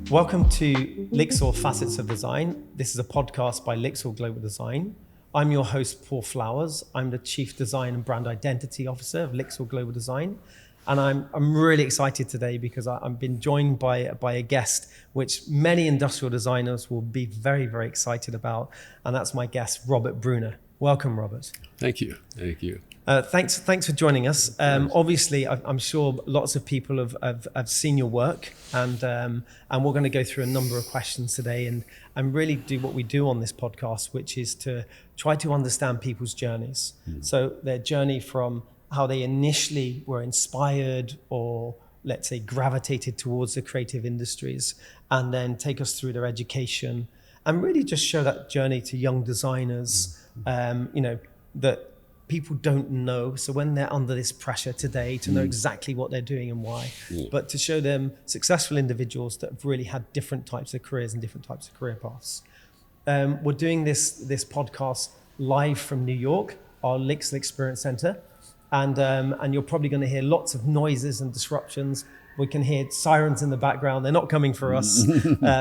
Welcome to LIXIL Facets of Design. This is a podcast by LIXIL Global Design. I'm your host, Paul Flowers. I'm the Chief Design and Brand Identity Officer of LIXIL Global Design. And I'm really excited today because I've been joined by a guest which many industrial designers will be very, very excited about. And that's my guest, Robert Brunner. Welcome, Robert. Thank you. Thank you. Thanks for joining us. Obviously, I'm sure lots of people have seen your work, and we're going to go through a number of questions today, and really do what we do on this podcast, which is to try to understand people's journeys. So their journey from how they initially were inspired or, let's say, gravitated towards the creative industries, and then take us through their education, and really just show that journey to young designers, that people don't know. So when they're under this pressure today to know exactly what they're doing and why, but to show them successful individuals that have really had different types of careers and different types of career paths. We're doing this podcast live from New York, our LIXIL Experience Center. And you're probably going to hear lots of noises and disruptions. We can hear sirens in the background. They're not coming for us.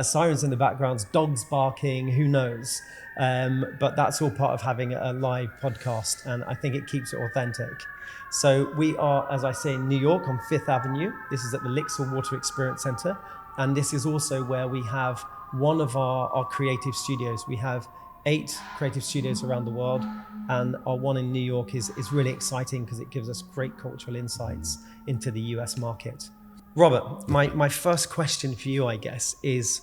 Sirens in the background, dogs barking, who knows? But that's all part of having a live podcast, and I think it keeps it authentic. So we are, as I say, in New York on 5th Avenue. This is at the LIXIL Water Experience Center, and this is also where we have one of our creative studios. We have 8 creative studios around the world, and our one in New York is really exciting because it gives us great cultural insights into the US market. Robert, my first question for you, I guess, is,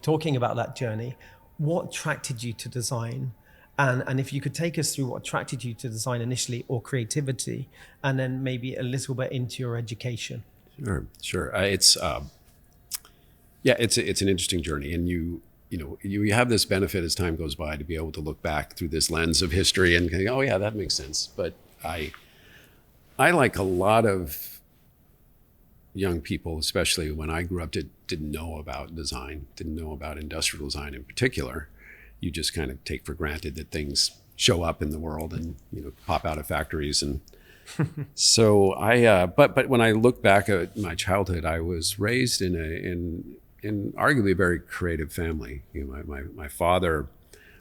talking about that journey, what attracted you to design? And if you could take us through what attracted you to design initially, or creativity, and then maybe a little bit into your education. Sure. It's an interesting journey, and you have this benefit as time goes by to be able to look back through this lens of history and think, oh yeah, that makes sense. But I like a lot of young people, especially when I grew up, didn't know about design, didn't know about industrial design in particular. You just kind of take for granted that things show up in the world and pop out of factories. And so but when I look back at my childhood, I was raised in arguably a very creative family. My father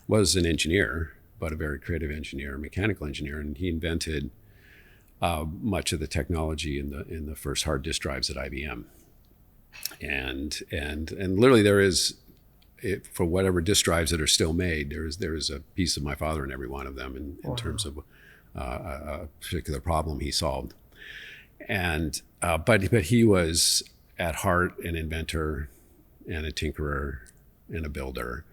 was an engineer, but a very creative engineer, a mechanical engineer, and he invented much of the technology in the first hard disk drives at IBM. And literally there is, for whatever disk drives that are still made, there is a piece of my father in every one of them in terms of a particular problem he solved. And but he was at heart an inventor and a tinkerer and a builder.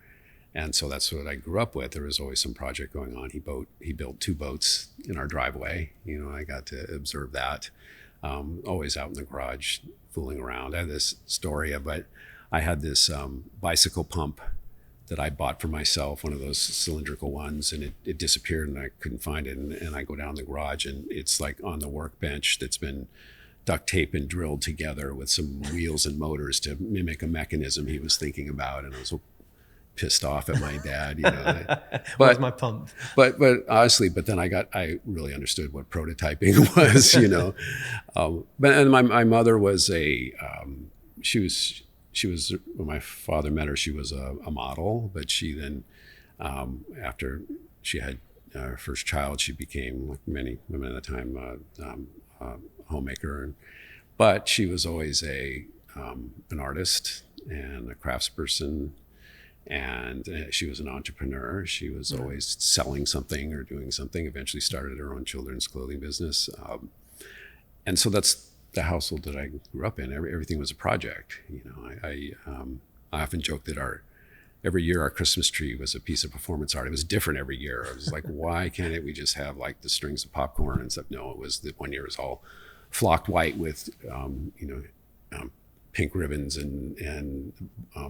And so that's what I grew up with. There was always some project going on. He built 2 boats in our driveway. I got to observe that. Always out in the garage, fooling around. I had this story but I had this bicycle pump that I bought for myself, one of those cylindrical ones, and it disappeared and I couldn't find it. And I go down the garage and it's like on the workbench that's been duct tape and drilled together with some wheels and motors to mimic a mechanism he was thinking about. And I was so pissed off at my dad, Where's my pump? But honestly, then I really understood what prototyping was, But my mother was she was when my father met her, she was a model, but she then, after she had her first child, she became, like many women at the time, homemaker, but she was always an artist and a craftsperson, and she was an entrepreneur. She was always selling something or doing something. Eventually started her own children's clothing business, and so that's the household that I grew up in. Everything was a project. I often joke that every year our Christmas tree was a piece of performance art. It was different every year. I was like, why can't we just have like the strings of popcorn and stuff? No, it was that one year was all flocked white with pink ribbons and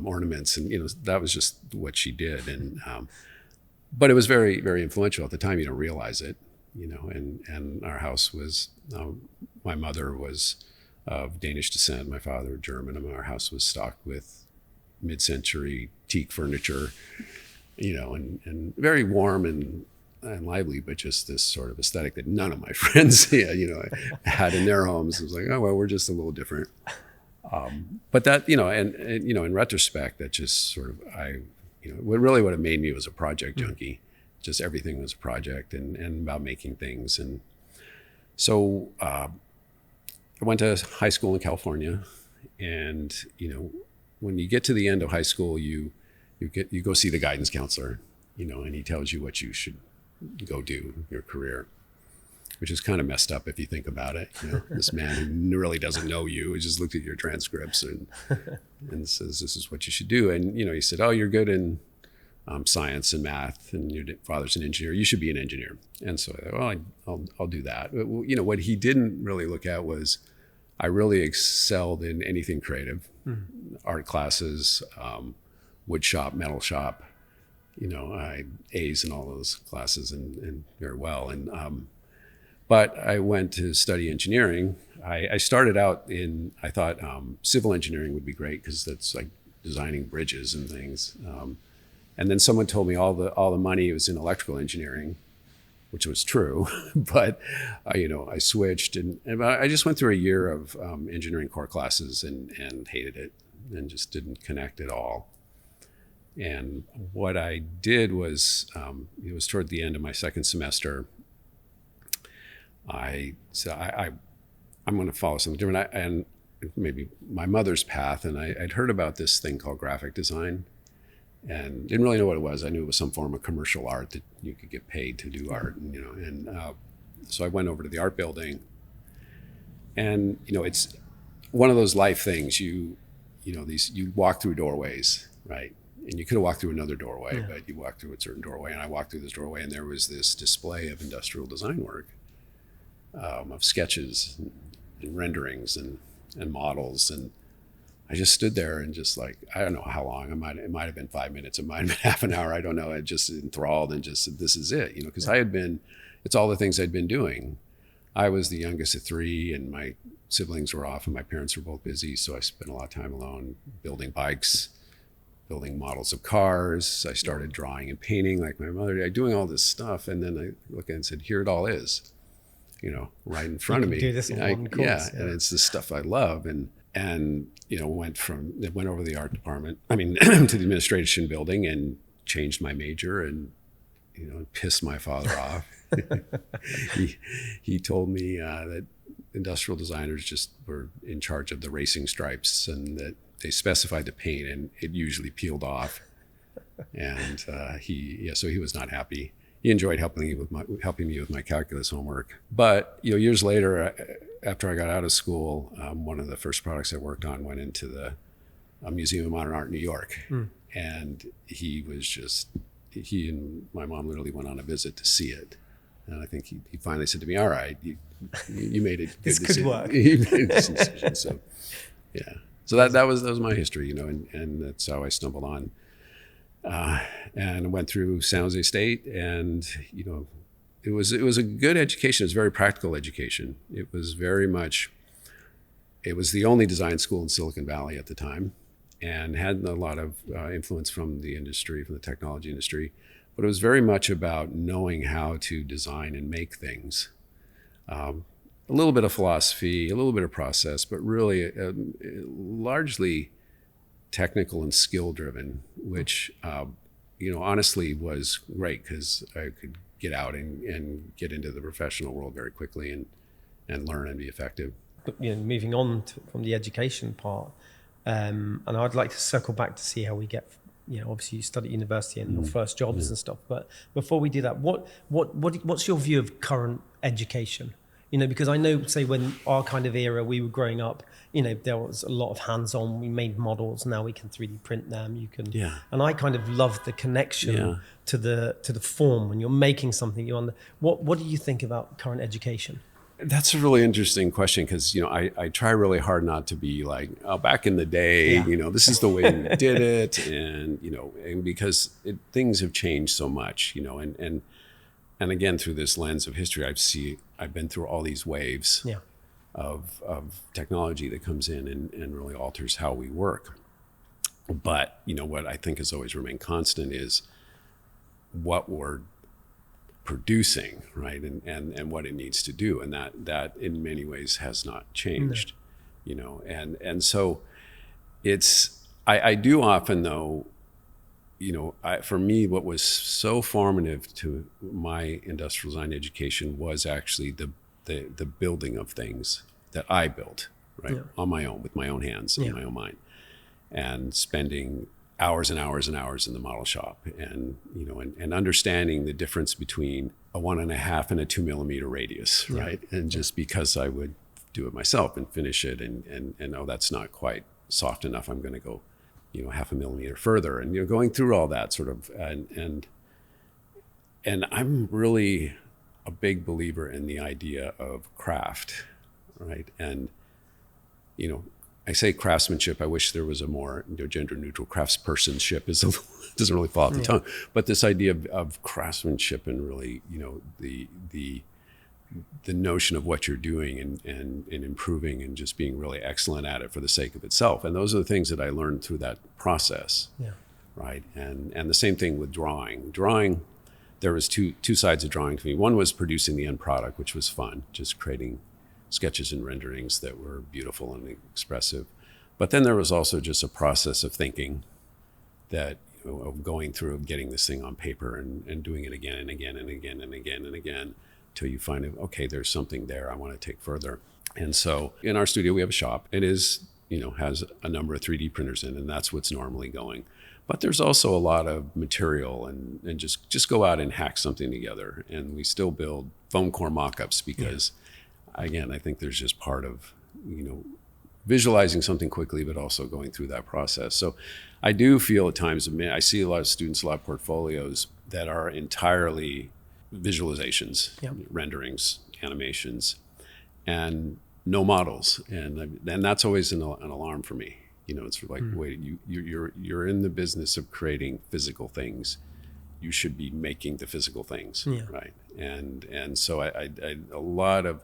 ornaments, and that was just what she did. And but it was very, very influential at the time. You don't realize it, and our house was, my mother was of Danish descent, my father German, and our house was stocked with mid-century teak furniture, and very warm and and lively, but just this sort of aesthetic that none of my friends, had in their homes. It was like, oh, well, we're just a little different. But that, and in retrospect, that just sort of, what it made me was a project junkie. Just everything was a project and about making things. And so I went to high school in California, and, when you get to the end of high school, you go see the guidance counselor, and he tells you what you should go do, your career, which is kind of messed up if you think about it. This man who really doesn't know you, he just looked at your transcripts and says, this is what you should do. And, he said, oh, you're good in science and math, and your father's an engineer. You should be an engineer. And so I thought, well, I'll do that. But, what he didn't really look at was I really excelled in anything creative, art classes, wood shop, metal shop. I had A's in all those classes and very well. And but I went to study engineering. I started out I thought civil engineering would be great because that's like designing bridges and things. And then someone told me all the money was in electrical engineering, which was true. But I switched and I just went through a year of engineering core classes and hated it and just didn't connect at all. And what I did was, it was toward the end of my second semester, I said, I'm going to follow something different. And maybe my mother's path. And I'd heard about this thing called graphic design and didn't really know what it was. I knew it was some form of commercial art that you could get paid to do art. And, so I went over to the art building, and, it's one of those life things. You walk through doorways, right? And you could have walked through another doorway, but you walked through a certain doorway, and I walked through this doorway, and there was this display of industrial design work, of sketches and renderings and models. And I just stood there and just like, I don't know how long, it might have been 5 minutes, it might have been half an hour, I don't know. I just enthralled and just said, this is it, because it's all the things I'd been doing. I was the youngest of three, and my siblings were off and my parents were both busy. So I spent a lot of time alone building bikes, building models of cars. I started drawing and painting like my mother, doing all this stuff. And then I looked and said, here it all is, right in front of me. Do this in one course. And it's the stuff I love. And went over to the art department, to the administration building, and changed my major and, pissed my father off. He told me that industrial designers just were in charge of the racing stripes, and that they specified the paint and it usually peeled off. And so he was not happy. He enjoyed helping me with my calculus homework. But years later, after I got out of school, one of the first products I worked on went into the Museum of Modern Art in New York. And he and my mom literally went on a visit to see it. And I think he finally said to me, all right, you made it. This could work. You made this decision. So, yeah. So that was my history, and that's how I stumbled on. And went through San Jose State, and, it was a good education. It was a very practical education. It was the only design school in Silicon Valley at the time, and had a lot of influence from the industry, from the technology industry. But it was very much about knowing how to design and make things. A little bit of philosophy, a little bit of process, but really largely technical and skill driven, which, honestly was great because I could get out and get into the professional world very quickly and learn and be effective. But, moving on from the education part, and I'd like to circle back to see how we get, obviously you study at university and your first jobs and stuff. But before we do that, what's your view of current education? Because I know, say, when our kind of era, we were growing up, there was a lot of hands-on. We made models. Now we can 3D print them. You can, and I kind of love the connection to the form when you're making something. What do you think about current education? That's a really interesting question because, I try really hard not to be like, oh, back in the day, this is the way we did it. And, and because things have changed so much, and again, through this lens of history, I've been through all these waves of technology that comes in and really alters how we work. But, what I think has always remained constant is what we're producing, right? And what it needs to do. And that in many ways has not changed, and so I do often though, for me, what was so formative to my industrial design education was actually the building of things that I built, right, on my own, with my own hands and my own mind, and spending hours and hours and hours in the model shop, and understanding the difference between a 1.5 and a 2 millimeter radius, right, and just because I would do it myself and finish it, and oh, that's not quite soft enough, I'm going to go 0.5 millimeter further, and going through all that sort of, and I'm really a big believer in the idea of craft, right? And I say craftsmanship. I wish there was a more gender neutral. Craftspersonship doesn't really fall off the tongue, but this idea of craftsmanship and really the notion of what you're doing and improving and just being really excellent at it for the sake of itself. And those are the things that I learned through that process. Yeah. Right. And the same thing with drawing. Drawing, there was two sides of drawing to me. One was producing the end product, which was fun, just creating sketches and renderings that were beautiful and expressive. But then there was also just a process of thinking that, of going through, getting this thing on paper and doing it again and again and again and again and again, till you find, okay, there's something there I want to take further. And so in our studio, we have a shop. It is, has a number of 3D printers in, and that's what's normally going. But there's also a lot of material and just go out and hack something together. And we still build foam core mock-ups because, again, I think there's just part of, visualizing something quickly, but also going through that process. So I do feel at times, I see a lot of students, a lot of portfolios that are entirely visualizations, renderings, animations, and no models, and that's always an alarm for me. It's like, wait, you're in the business of creating physical things. You should be making the physical things, right? And so I a lot of,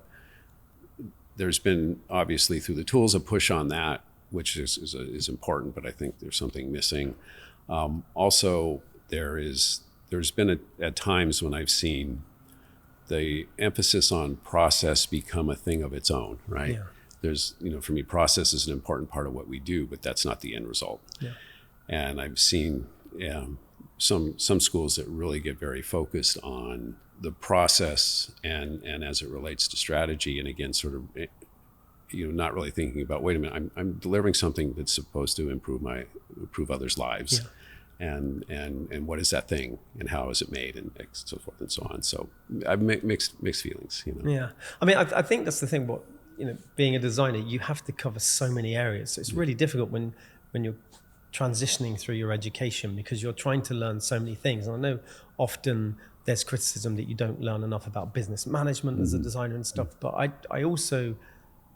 there's been obviously through the tools a push on that, which is important, but I think there's something missing. Also, there's been at times when I've seen the emphasis on process become a thing of its own, right? Yeah. There's, for me, process is an important part of what we do, but that's not the end result. Yeah. And I've seen some schools that really get very focused on the process and as it relates to strategy, and again, sort of, not really thinking about, wait a minute, I'm delivering something that's supposed to improve others' lives. Yeah. And what is that thing, and how is it made, and so forth and so on. So I've mixed feelings. Yeah, I mean, I think that's the thing. What being a designer, you have to cover so many areas. So it's really difficult when you're transitioning through your education, because you're trying to learn so many things. And I know often there's criticism that you don't learn enough about business management as a designer and stuff. But I also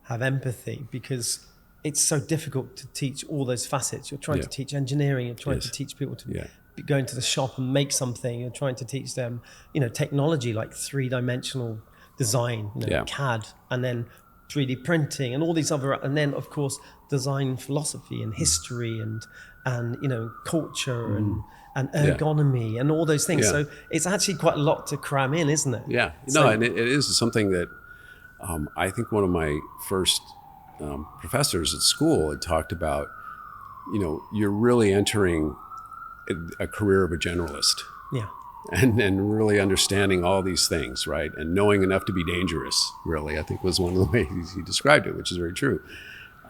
have empathy, because it's so difficult to teach all those facets. You're trying to teach engineering, you're trying to teach people to go into the shop and make something, you're trying to teach them, technology like 3-dimensional design, CAD, and then 3D printing and all these other, and then of course design philosophy and history and culture and ergonomy and all those things. So it's actually quite a lot to cram in, isn't it? Yeah, and it is something that I think one of my first professors at school had talked about, you're really entering a career of a generalist. Yeah. And really understanding all these things, right? And knowing enough to be dangerous, really, I think was one of the ways he described it, which is very true.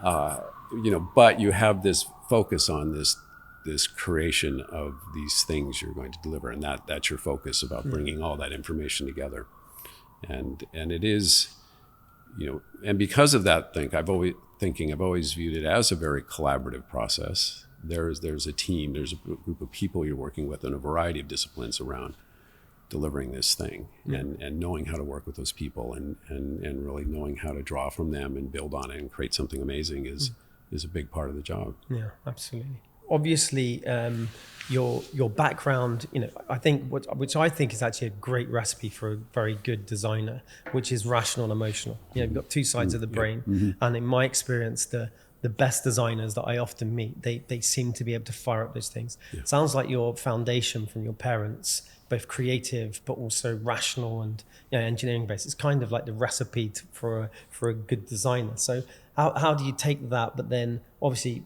But you have this focus on this creation of these things you're going to deliver, and that's your focus about bringing all that information together. And it is, and because of that I've always viewed it as a very collaborative process. There's a team, there's a group of people you're working with in a variety of disciplines around delivering this thing, and knowing how to work with those people and really knowing how to draw from them and build on it and create something amazing is a big part of the job. Yeah, absolutely. Obviously, your background, I think which I think is actually a great recipe for a very good designer, which is rational and emotional. You've got two sides of the brain, and in my experience, the the best designers that I often meet, they seem to be able to fire up those things. Yeah. Sounds like your foundation from your parents, both creative but also rational and engineering based. It's kind of like the recipe for a good designer. So how do you take that? But then obviously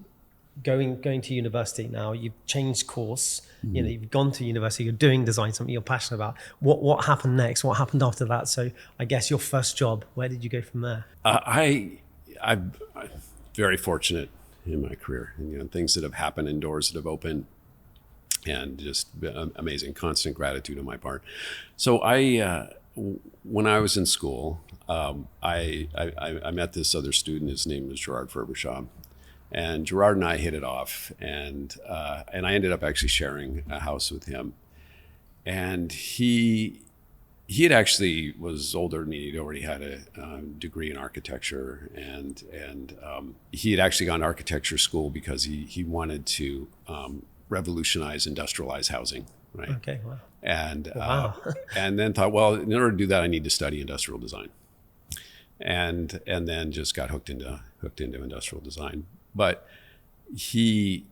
going to university now, you've changed course. You've gone to university, you're doing design, something you're passionate about. What happened next? What happened after that? So I guess your first job, where did you go from there? I'm very fortunate in my career, and things that have happened and doors that have opened, and just amazing, constant gratitude on my part. So when I was in school, I met this other student. His name was Gerard Ferbershaw. And Gerard and I hit it off, and I ended up actually sharing a house with him. And he had actually was older than me. He'd already had a degree in architecture, and he had actually gone to architecture school because he wanted to revolutionize industrialized housing, right? Okay, wow. And Wow. and then thought, well, in order to do that, I need to study industrial design, and then just got hooked into industrial design. But he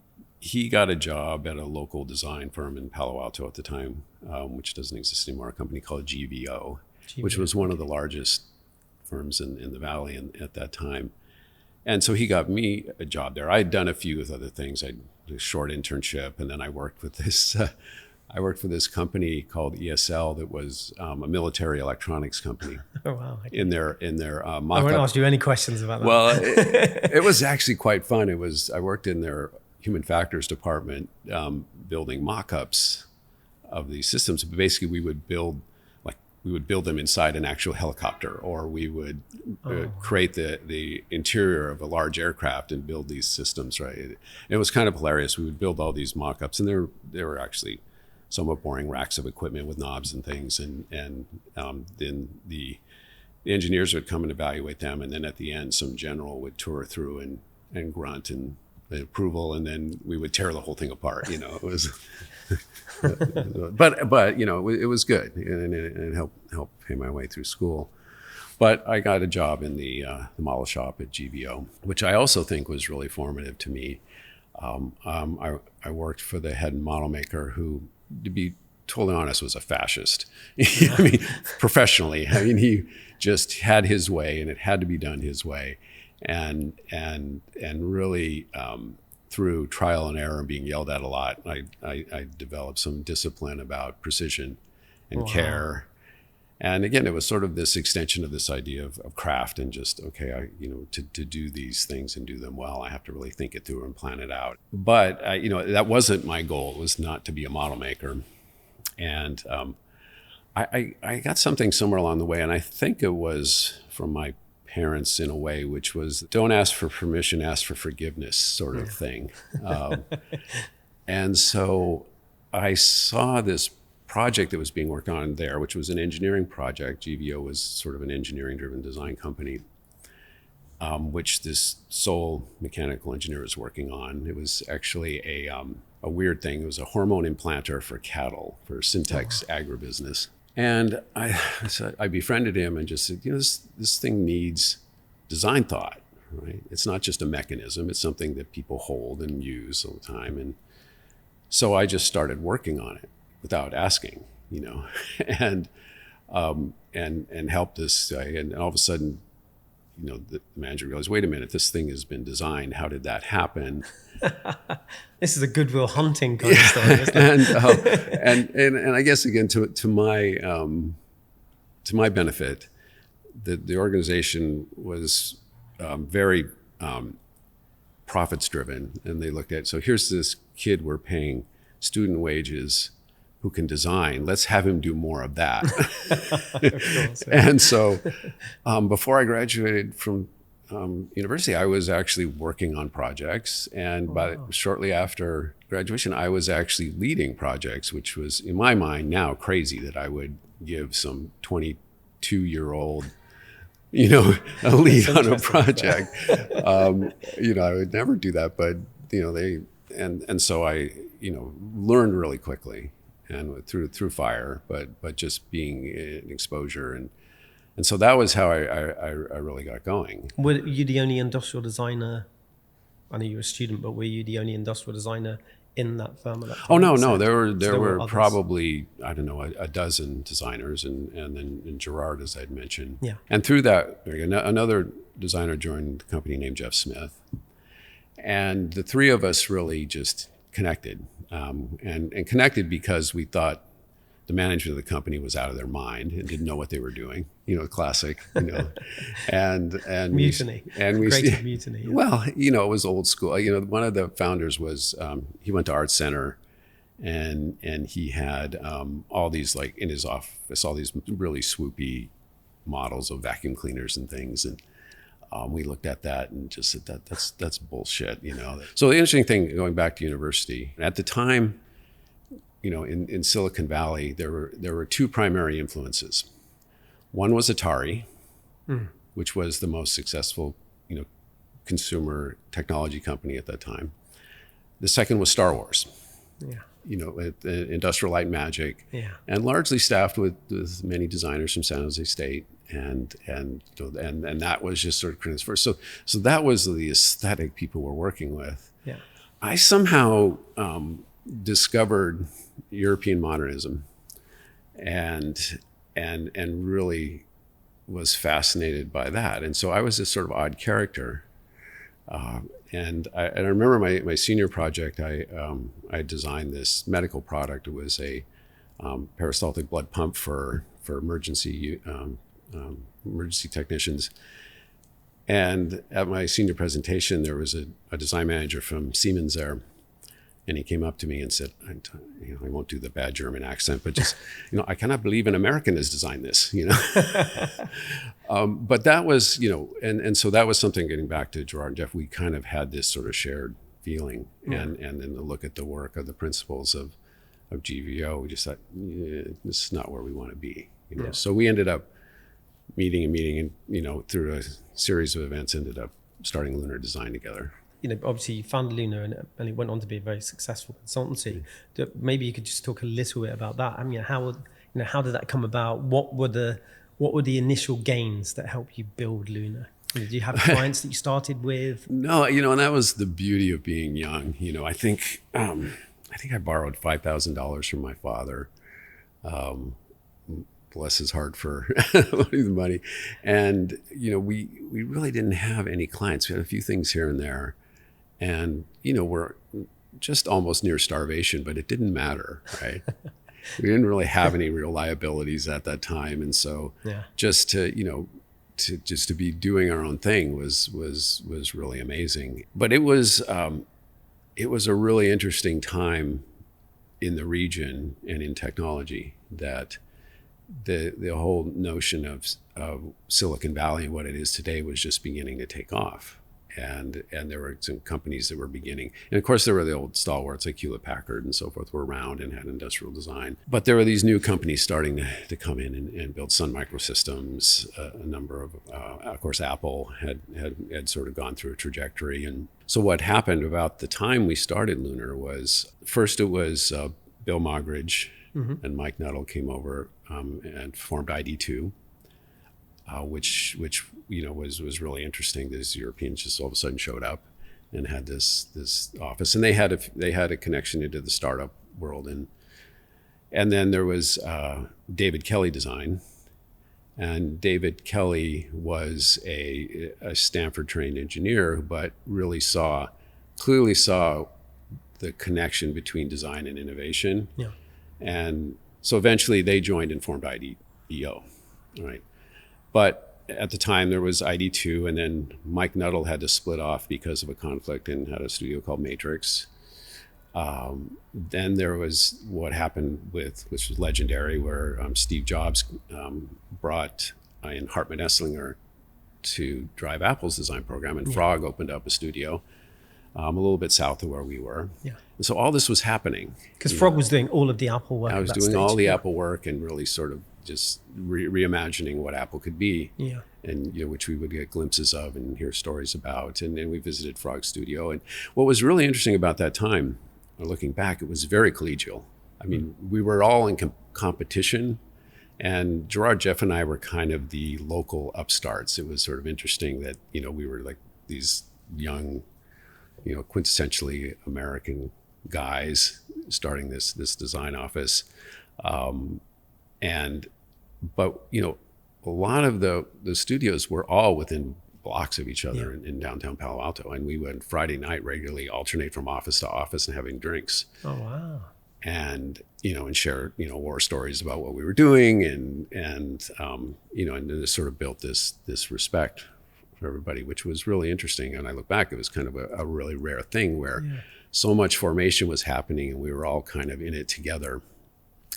got a job at a local design firm in Palo Alto at the time, which doesn't exist anymore, a company called GVO, which was one of the largest firms in the Valley at that time. And so he got me a job there. I had done a few other things. I had a short internship, and then I worked with this for this company called ESL that was a military electronics company. Oh, wow. In their I mock-up. won't ask you any questions about that. Well, it was actually quite fun. I worked in their human factors department, building mock-ups of these systems. But basically, we would build them inside an actual helicopter, or we would create the interior of a large aircraft and build these systems. Right, and it was kind of hilarious. We would build all these mock-ups, and they were actually somewhat boring racks of equipment with knobs and things, and then the engineers would come and evaluate them, and then at the end, some general would tour through and grunt and approval, and then we would tear the whole thing apart. It was, but it was good, and it helped pay my way through school. But I got a job in the model shop at GVO, which I also think was really formative to me. I worked for the head model maker who, to be totally honest, was a fascist. I mean, professionally. I mean, he just had his way, and it had to be done his way. And really, through trial and error and being yelled at a lot, I developed some discipline about precision and care. And again, it was sort of this extension of this idea of craft, and just, okay, to do these things and do them well, I have to really think it through and plan it out. But, that wasn't my goal. It was not to be a model maker. And I got something somewhere along the way, and I think it was from my parents in a way, which was don't ask for permission, ask for forgiveness sort of thing. And so I saw this project that was being worked on there, which was an engineering project. GVO was sort of an engineering-driven design company, which this sole mechanical engineer was working on. It was actually a weird thing. It was a hormone implanter for cattle, for Syntex agribusiness. And I befriended him and just said, this thing needs design thought, right? It's not just a mechanism. It's something that people hold and use all the time. And so I just started working on it without asking, and helped this guy. And all of a sudden, the manager realized, wait a minute, this thing has been designed. How did that happen? This is a Goodwill Hunting kind of story, isn't it? and I guess again to my benefit, the organization was very profits driven, and they looked at, so here's this kid we're paying student wages who can design. Let's have him do more of that. Of course, yeah. And so before I graduated from university, I was actually working on projects. And shortly after graduation, I was actually leading projects, which was, in my mind now, crazy that I would give some 22-year-old, a lead on a project. I would never do that, but, so I, learned really quickly, and through fire, but just being in exposure, and so that was how I really got going. Were you the only industrial designer I know you were a student, but were you the only industrial designer in that firm at that time? Oh no, So there were others. probably, I don't know, a dozen designers, and then Gerard, as I'd mentioned. Yeah. And through that, another designer joined the company named Jeff Smith, and the three of us really just connected, and connected because we thought the management of the company was out of their mind and didn't know what they were doing. Classic. And Mutiny. Creative mutiny. Yeah. Well, it was old school. One of the founders was he went to Art Center, and he had all these, like, in his office, all these really swoopy models of vacuum cleaners and things, and we looked at that and just said that's bullshit. So the interesting thing, going back to university, at the time, in Silicon Valley, there were two primary influences. One was Atari, which was the most successful, consumer technology company at that time. The second was Star Wars. Yeah. Industrial Light and Magic. Yeah. And largely staffed with many designers from San Jose State, and that was just sort of Chris first. So that was the aesthetic people were working with. Yeah. I somehow discovered European modernism, and really was fascinated by that. And so I was this sort of odd character. And I remember my senior project, I designed this medical product. It was a peristaltic blood pump for emergency technicians. And at my senior presentation, there was a design manager from Siemens there. And he came up to me and said, I won't do the bad German accent, but just, I cannot believe an American has designed this, But that was, and so that was something, getting back to Gerard and Jeff, we kind of had this sort of shared feeling. Yeah. And then to look at the work of the principles of GVO, we just thought, this is not where we want to be. Yeah. So we ended up meeting and, through a series of events, ended up starting Lunar Design together. Obviously you founded Lunar and it went on to be a very successful consultancy. Maybe you could just talk a little bit about that. I mean, how did that come about? What were the initial gains that helped you build Lunar? Did you have clients that you started with? No, and that was the beauty of being young. I think I borrowed $5,000 from my father. Bless his heart for the money. And, we really didn't have any clients. We had a few things here and there. And, we're just almost near starvation, but it didn't matter, right? We didn't really have any real liabilities at that time. And so just to be doing our own thing was really amazing. But it was a really interesting time in the region and in technology, that the whole notion of Silicon Valley, what it is today, was just beginning to take off. And there were some companies that were beginning. And of course, there were the old stalwarts like Hewlett Packard and so forth were around and had industrial design. But there were these new companies starting to come in and build Sun Microsystems. A number of course, Apple had sort of gone through a trajectory. And so what happened about the time we started Lunar was, first it was Bill Moggridge and Mike Nuttall came over and formed ID2. Which was really interesting. These Europeans just all of a sudden showed up and had this office, and they had a connection into the startup world, and then there was David Kelly Design, and David Kelly was a Stanford trained engineer, but really clearly saw the connection between design and innovation. Yeah. And so eventually they joined and formed IDEO, right? But at the time there was ID2, and then Mike Nuttall had to split off because of a conflict and had a studio called Matrix. Then there was what happened which was legendary, where Steve Jobs brought in Hartmut Esslinger to drive Apple's design program, and Frog opened up a studio a little bit south of where we were. Yeah. And so all this was happening. Because Frog was doing all of the Apple work. I was doing all the Apple work and really sort of just reimagining what Apple could be. Yeah. And which we would get glimpses of and hear stories about. And then we visited Frog's studio. And what was really interesting about that time, looking back, it was very collegial. I mean, we were all in competition. And Gerard, Jeff, and I were kind of the local upstarts. It was sort of interesting that, we were like these young quintessentially American guys starting this design office. But a lot of the studios were all within blocks of each other in downtown Palo Alto. And we went Friday night regularly, alternate from office to office and having drinks. Oh, wow. And, and share, war stories about what we were doing. And it sort of built this respect for everybody, which was really interesting. And I look back, it was kind of a really rare thing where so much formation was happening and we were all kind of in it together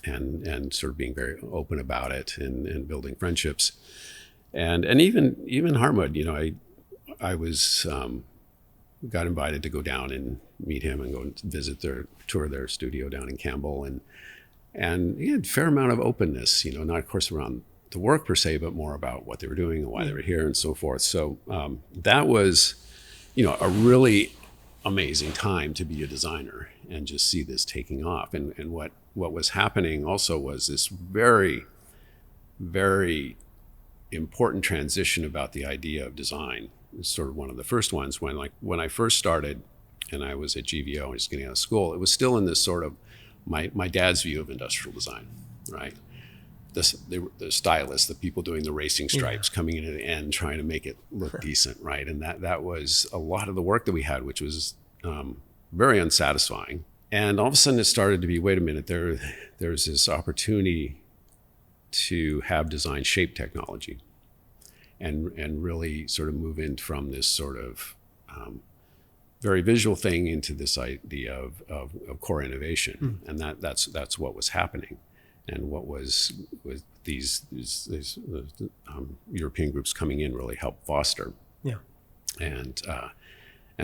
and sort of being very open about it and building friendships. And even Harmwood, I was got invited to go down and meet him and go and tour their studio down in Campbell, and he had a fair amount of openness, not of course around the work per se, but more about what they were doing and why they were here and so forth. So that was, a really amazing time to be a designer and just see this taking off. And what was happening also was this very, very important transition about the idea of design. It's sort of one of the first ones when I first started and I was at GVO and just getting out of school, it was still in this sort of my dad's view of industrial design, right? The stylists, the people doing the racing stripes coming in at the end, trying to make it look decent, right? And that was a lot of the work that we had, which was very unsatisfying. And all of a sudden it started to be, wait a minute, there's this opportunity to have design shape technology and really sort of move in from this sort of very visual thing into this idea of core innovation. And that's what was happening. And what was with these European groups coming in really helped foster. Yeah. And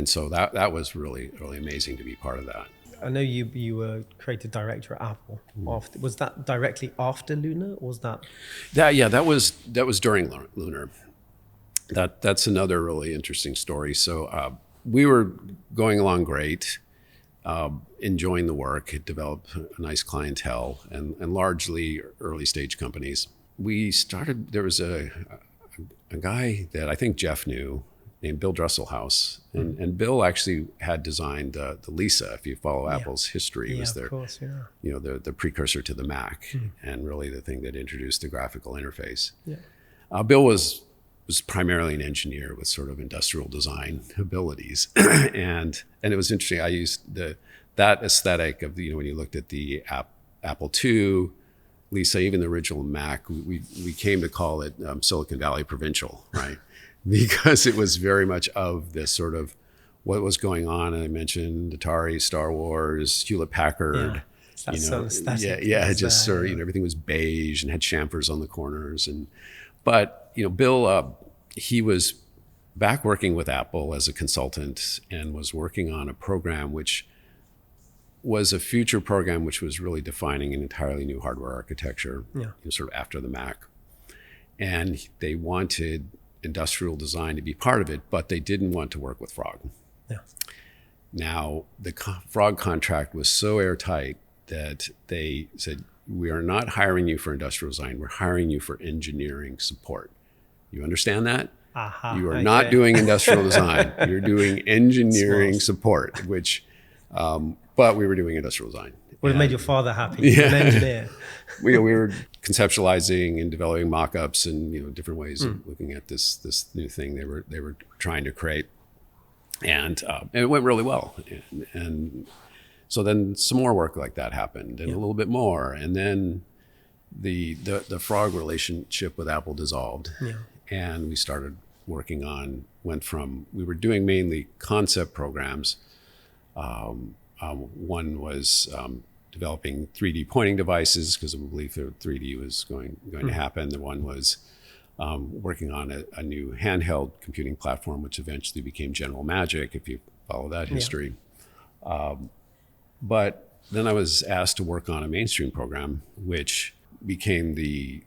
so that was really, really amazing to be part of that. I know you were creative director at Apple. Was that directly after Lunar, or was that? That was during Lunar. That's another really interesting story. So we were going along great, enjoying the work, had developed a nice clientele and largely early stage companies. There was a guy that I think Jeff knew named Bill Dresselhaus. And Bill actually had designed the Lisa, if you follow Apple's history, was their, the precursor to the Mac and really the thing that introduced the graphical interface. Bill was primarily an engineer with sort of industrial design abilities. and it was interesting. I used that aesthetic of, when you looked at the Apple II, Lisa, even the original Mac, we came to call it Silicon Valley Provincial, right? Because it was very much of this sort of what was going on. And I mentioned Atari, Star Wars, Hewlett Packard. Just sort of, everything was beige and had chamfers on the corners. But Bill, he was back working with Apple as a consultant and was working on a program which was a future program which was really defining an entirely new hardware architecture, sort of after the Mac. And they wanted industrial design to be part of it, but they didn't want to work with Frog. Now, the Frog contract was so airtight that they said, we are not hiring you for industrial design, we're hiring you for engineering support. You understand that? You are not doing industrial design, you're doing engineering support, which, but we were doing industrial design. Would have made your father happy, an engineer. We were conceptualizing and developing mock-ups and different ways of looking at this new thing they were trying to create, and it went really well. And so then some more work like that happened, and a little bit more, and then the Frog relationship with Apple dissolved, and we started working on. We were doing mainly concept programs. One was developing 3D pointing devices because of a belief that 3D was going to happen. The one was working on a new handheld computing platform, which eventually became General Magic, if you follow that history. But then I was asked to work on a mainstream program, which became the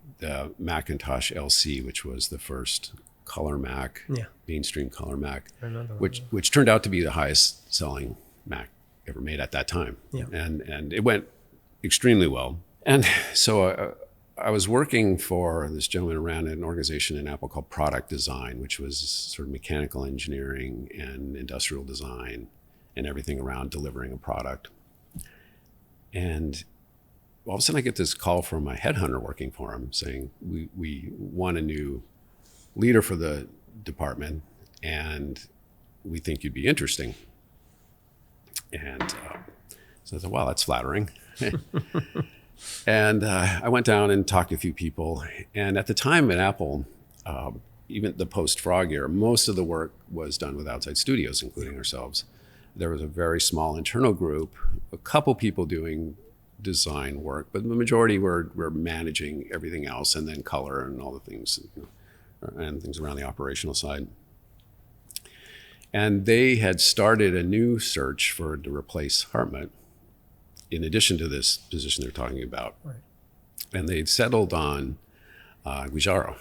Macintosh LC, which was the first color Mac, mainstream color Mac, which turned out to be the highest selling Mac ever made at that time. And it went extremely well. And so I was working for this gentleman who ran an organization in Apple called Product Design, which was sort of mechanical engineering and industrial design. and everything around delivering a product. And all of a sudden I get this call from my headhunter working for him saying, we want a new leader for the department and we think you'd be interesting. And so I said, well, that's flattering. And I went down and talked to a few people. And at the time at Apple, even the post-Frog era, most of the work was done with outside studios, including ourselves. There was a very small internal group, a couple people doing design work, but the majority were managing everything else, and then color and all the things, and things around the operational side. And they had started a new search to replace Hartmut, in addition to this position they're talking about. Right. And they'd settled on Guijaro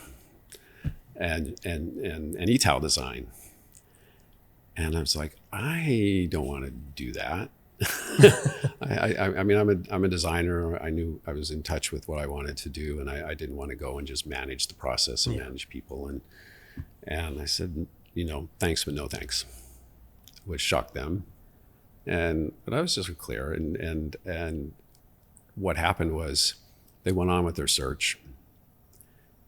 and ETAL design. And I was like, I don't want to do that. I mean, I'm a designer. I knew I was in touch with what I wanted to do, and I didn't want to go and just manage the process and manage people. And I said, thanks, but no thanks, which shocked them. But I was just clear. And what happened was they went on with their search.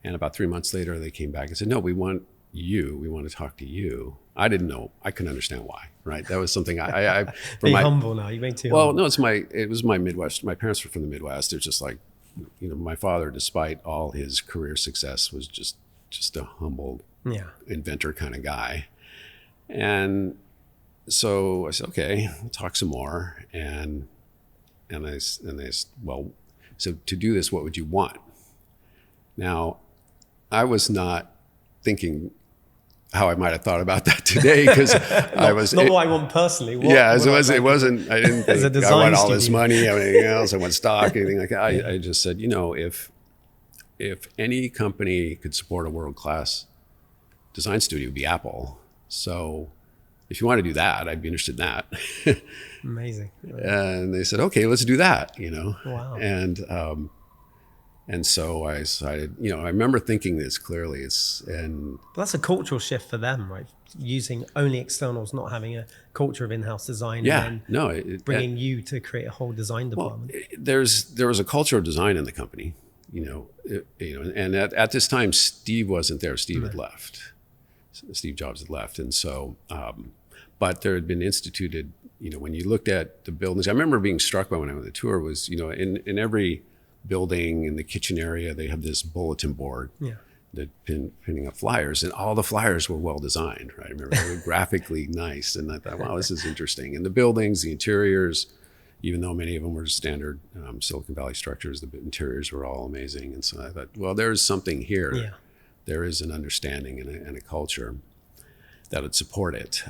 And about 3 months later, they came back and said, no, we want to talk to you. I didn't know. I couldn't understand why, right? That was something Be humble now. You made too humble. Well, no, it was my Midwest. My parents were from the Midwest. It's just like, my father, despite all his career success, was just a humble inventor kind of guy. And so I said, okay, we'll talk some more. And they said, well, so to do this, what would you want? Now, I was not thinking how I might have thought about that today, because I was not what I want personally. It wasn't. I didn't think I want all this studio. money, anything else. I want stock, anything like that. I just said, if any company could support a world-class design studio, it would be Apple. So if you want to do that, I'd be interested in that. Amazing. And they said, okay, let's do that. Wow. And so I decided, I remember thinking this clearly. But that's a cultural shift for them, right? Using only externals, not having a culture of in-house design. Yeah, and bringing you to create a whole design department. Well, there was a culture of design in the company, and at this time, Steve wasn't there. Steve had left. Steve Jobs had left, and so, but there had been instituted. When you looked at the buildings, I remember being struck by when I went on the tour was, in every building in the kitchen area, they have this bulletin board that pinning up flyers, and all the flyers were well designed, right? I remember they were graphically nice, and I thought, wow, this is interesting. And the buildings, the interiors, even though many of them were standard Silicon Valley structures, the interiors were all amazing. And so I thought, well, there's something here. Yeah. There is an understanding and a culture that would support it.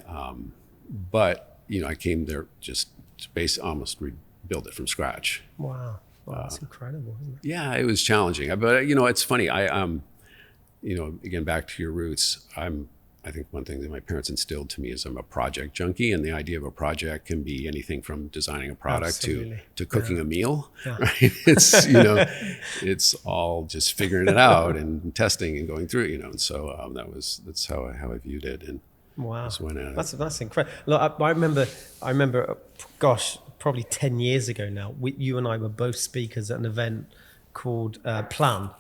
But I came there just to almost rebuild it from scratch. Wow. Wow, that's incredible, isn't it? Yeah, it was challenging. But, it's funny. Again, back to your roots, I think one thing that my parents instilled to me is I'm a project junkie, and the idea of a project can be anything from designing a product to cooking a meal, right? It's, it's all just figuring it out and testing and going through it, and so that's how I viewed it. And wow, that's incredible. Look, I remember, gosh, probably 10 years ago now, you and I were both speakers at an event called Plan.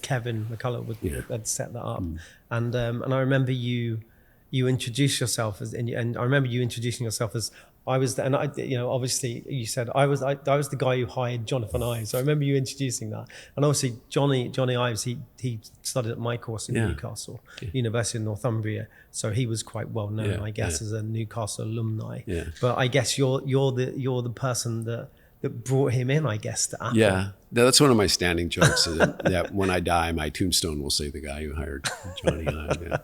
Kevin McCullough had set that up. And I remember you introduced yourself and I remember you introducing yourself as I was, and obviously you said I was the guy who hired Jonathan Ives. So I remember you introducing that. And obviously Johnny Ives, he studied at my course in Newcastle, University of Northumbria. So he was quite well known, I guess, as a Newcastle alumni. Yeah. But I guess you're the person that brought him in, I guess, to Apple. Yeah, that's one of my standing jokes. That when I die, my tombstone will say the guy who hired Johnny Ives. Yeah.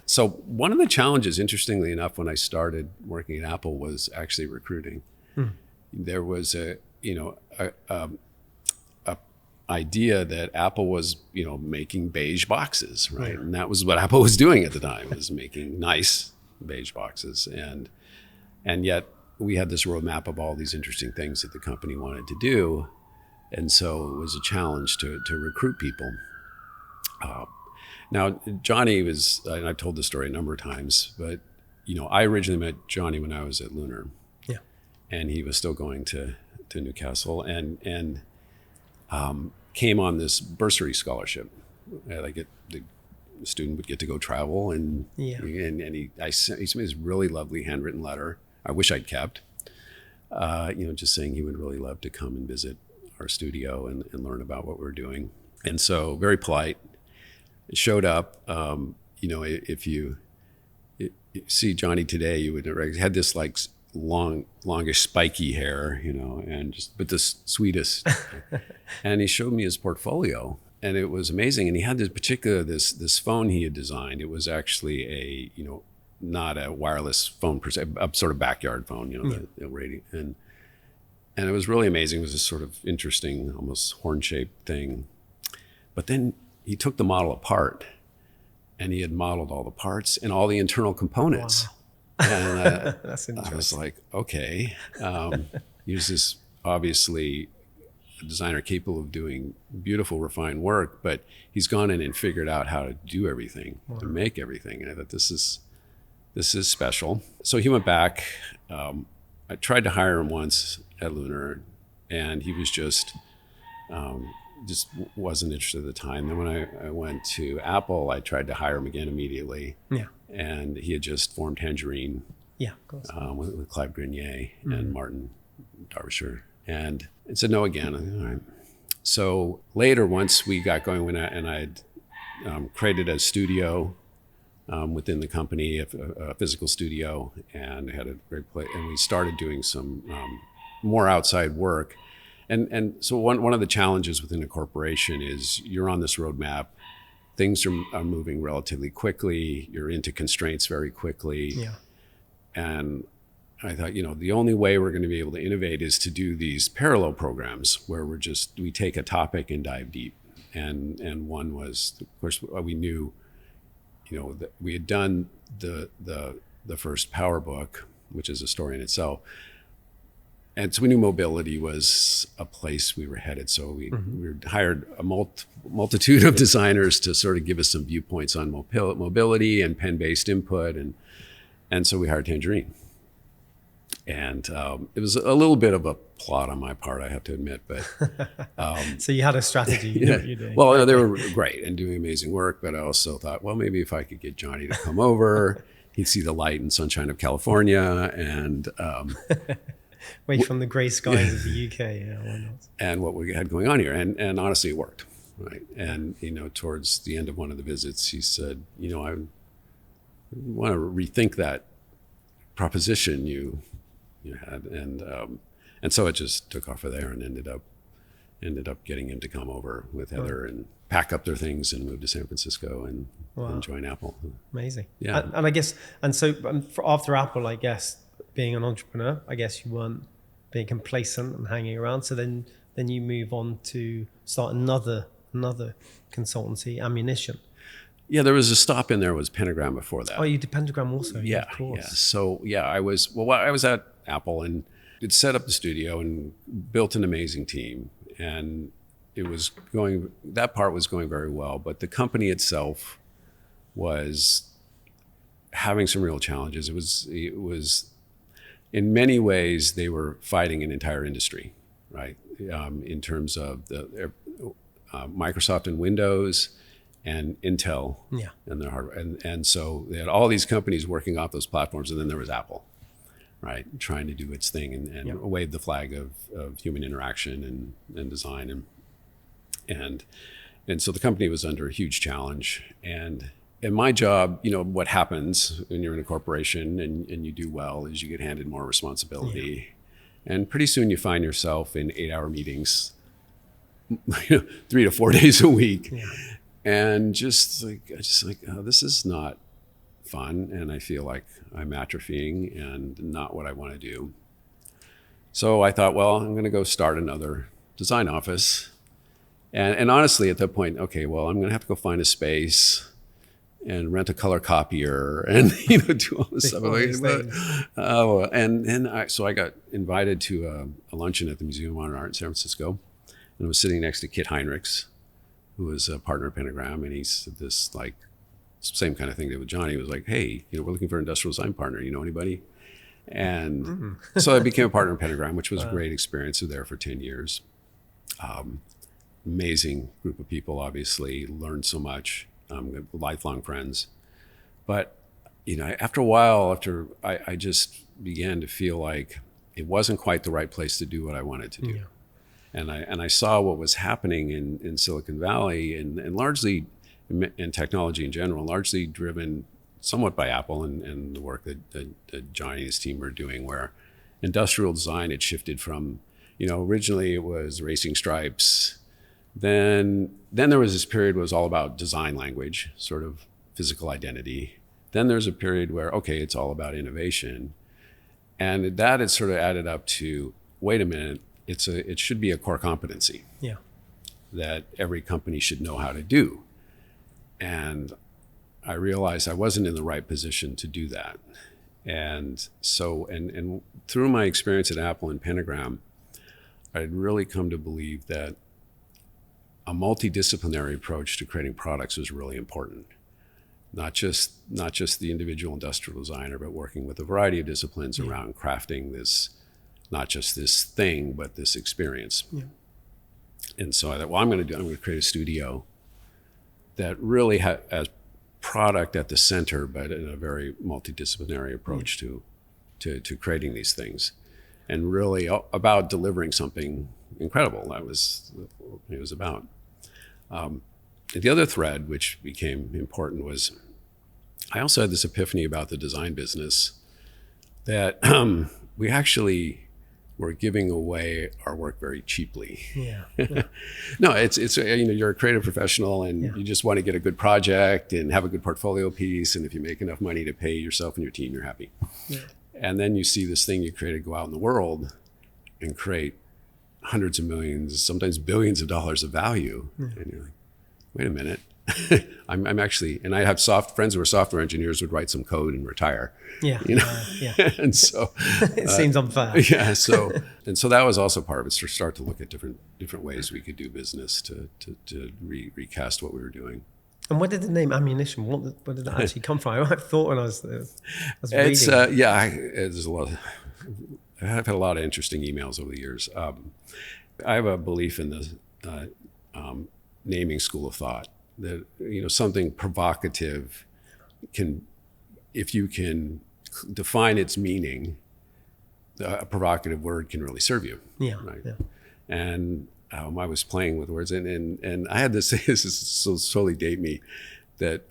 So one of the challenges, interestingly enough, when I started working at Apple was actually recruiting. There was a idea that Apple was, making beige boxes, right? And that was what Apple was doing at the time, was making nice beige boxes, and yet we had this roadmap of all these interesting things that the company wanted to do. And so it was a challenge to recruit people. Now, Johnny was, and I've told this story a number of times, but, I originally met Johnny when I was at Lunar. and he was still going to Newcastle, and came on this bursary scholarship. The student would get to go travel, and he sent me this really lovely handwritten letter. I wish I'd kept, just saying he would really love to come and visit our studio and learn about what we're doing. And so, very polite. It showed up. If you see Johnny today, you would had this like longish spiky hair, but the sweetest. And he showed me his portfolio, and it was amazing. And he had this phone he had designed. It was actually not a wireless phone per se, a sort of backyard phone, the radio. And it was really amazing. It was this sort of interesting, almost horn-shaped thing. But then he took the model apart, and he had modeled all the parts and all the internal components. Wow. And that's interesting. I was like, okay, here's this obviously a designer capable of doing beautiful, refined work, but he's gone in and figured out how to do everything, to make everything. And I thought, this is special. So he went back. I tried to hire him once at Lunar, and he was just wasn't interested at the time. Then when I went to Apple, I tried to hire him again immediately. Yeah. And he had just formed Tangerine. Yeah, of course. With Clive Grenier and Martin Derbyshire. And said no again. All right. So later, once we got going, I'd created a studio within the company, a physical studio, and had a great place. And we started doing some more outside work. And so one of the challenges within a corporation is you're on this roadmap. Things are moving relatively quickly. You're into constraints very quickly. Yeah. And I thought, the only way we're going to be able to innovate is to do these parallel programs where we take a topic and dive deep. And one was, of course, we knew, that we had done the first Power book, which is a story in itself. And so we knew mobility was a place we were headed. So we hired a multitude of designers to sort of give us some viewpoints on mobility and pen-based input. And so we hired Tangerine. And it was a little bit of a plot on my part, I have to admit. But so you had a strategy. You know what you're doing. Well, they were great and doing amazing work. But I also thought, well, maybe if I could get Johnny to come over, he'd see the light and sunshine of California. And away from the gray skies of the UK, why not? And what we had going on here, and honestly, it worked, right? And towards the end of one of the visits, he said, I want to rethink that proposition you had, and so it just took off of there, and ended up getting him to come over with Heather and pack up their things and move to San Francisco and join Apple. Amazing. Yeah, and I guess, and so after Apple, I guess, being an entrepreneur, I guess you weren't being complacent and hanging around. So then you move on to start another consultancy, Ammunition. Yeah, there was a stop in there. Was Pentagram before that? Oh, you did Pentagram also. Yeah, of course. Yeah. So I was at Apple and had set up the studio and built an amazing team, and that part was going very well. But the company itself was having some real challenges. It was. In many ways, they were fighting an entire industry, right? In terms of the Microsoft and Windows and Intel and their hardware. And so they had all these companies working off those platforms, and then there was Apple, right? Trying to do its thing and wave the flag of human interaction and design. And so the company was under a huge challenge. And my job, what happens when you're in a corporation and you do well is you get handed more responsibility. Yeah. And pretty soon you find yourself in 8-hour meetings, 3 to 4 days a week. Yeah. And just like, oh, this is not fun. And I feel like I'm atrophying and not what I want to do. So I thought, well, I'm going to go start another design office. And honestly, at that point, okay, well, I'm going to have to go find a space and rent a color copier and do all this stuff. So I got invited to a luncheon at the Museum of Modern Art in San Francisco, and I was sitting next to Kit Heinrichs, who was a partner at Pentagram, and he said this same kind of thing did with Johnny. He was like, "Hey, we're looking for an industrial design partner. You know anybody?" And so I became a partner in Pentagram, which was a great experience. I was there for 10 years. Amazing group of people, obviously, learned so much, lifelong friends. But, after a while, I just began to feel like it wasn't quite the right place to do what I wanted to do. Yeah. And I saw what was happening in Silicon Valley and largely in technology in general, largely driven somewhat by Apple and the work that Johnny and his team were doing, where industrial design had shifted from, originally it was racing stripes. Then there was this period where it was all about design language, sort of physical identity. Then there's a period where, okay, it's all about innovation. And that had sort of added up to, wait a minute, it should be a core competency that every company should know how to do. And I realized I wasn't in the right position to do that. And so, and through my experience at Apple and Pentagram, I'd really come to believe that a multidisciplinary approach to creating products was really important. Not just the individual industrial designer, but working with a variety of disciplines around crafting this, not just this thing, but this experience. Yeah. And so I thought, well, I'm going to create a studio that really has product at the center, but in a very multidisciplinary approach to creating these things, and really about delivering something incredible. That was what it was about. The other thread, which became important, was I also had this epiphany about the design business that we actually were giving away our work very cheaply. Yeah. No, it's you're a creative professional and you just want to get a good project and have a good portfolio piece, and if you make enough money to pay yourself and your team, you're happy. Yeah. And then you see this thing you created go out in the world and create hundreds of millions, sometimes billions of dollars of value, and you're like, wait a minute. I'm actually, and I have friends who are software engineers would write some code and retire. Yeah. And so it seems unfair. Yeah. So that was also part of it, to start to look at different ways we could do business to recast what we were doing. And where did the name Ammunition? Where did that actually come from? I thought when I was reading. It's there's a lot. I've had a lot of interesting emails over the years. I have a belief in the naming school of thought. That something provocative if you can define its meaning, a provocative word can really serve you. Yeah. Right. Yeah. And I was playing with words, and I had this. This is totally date me, that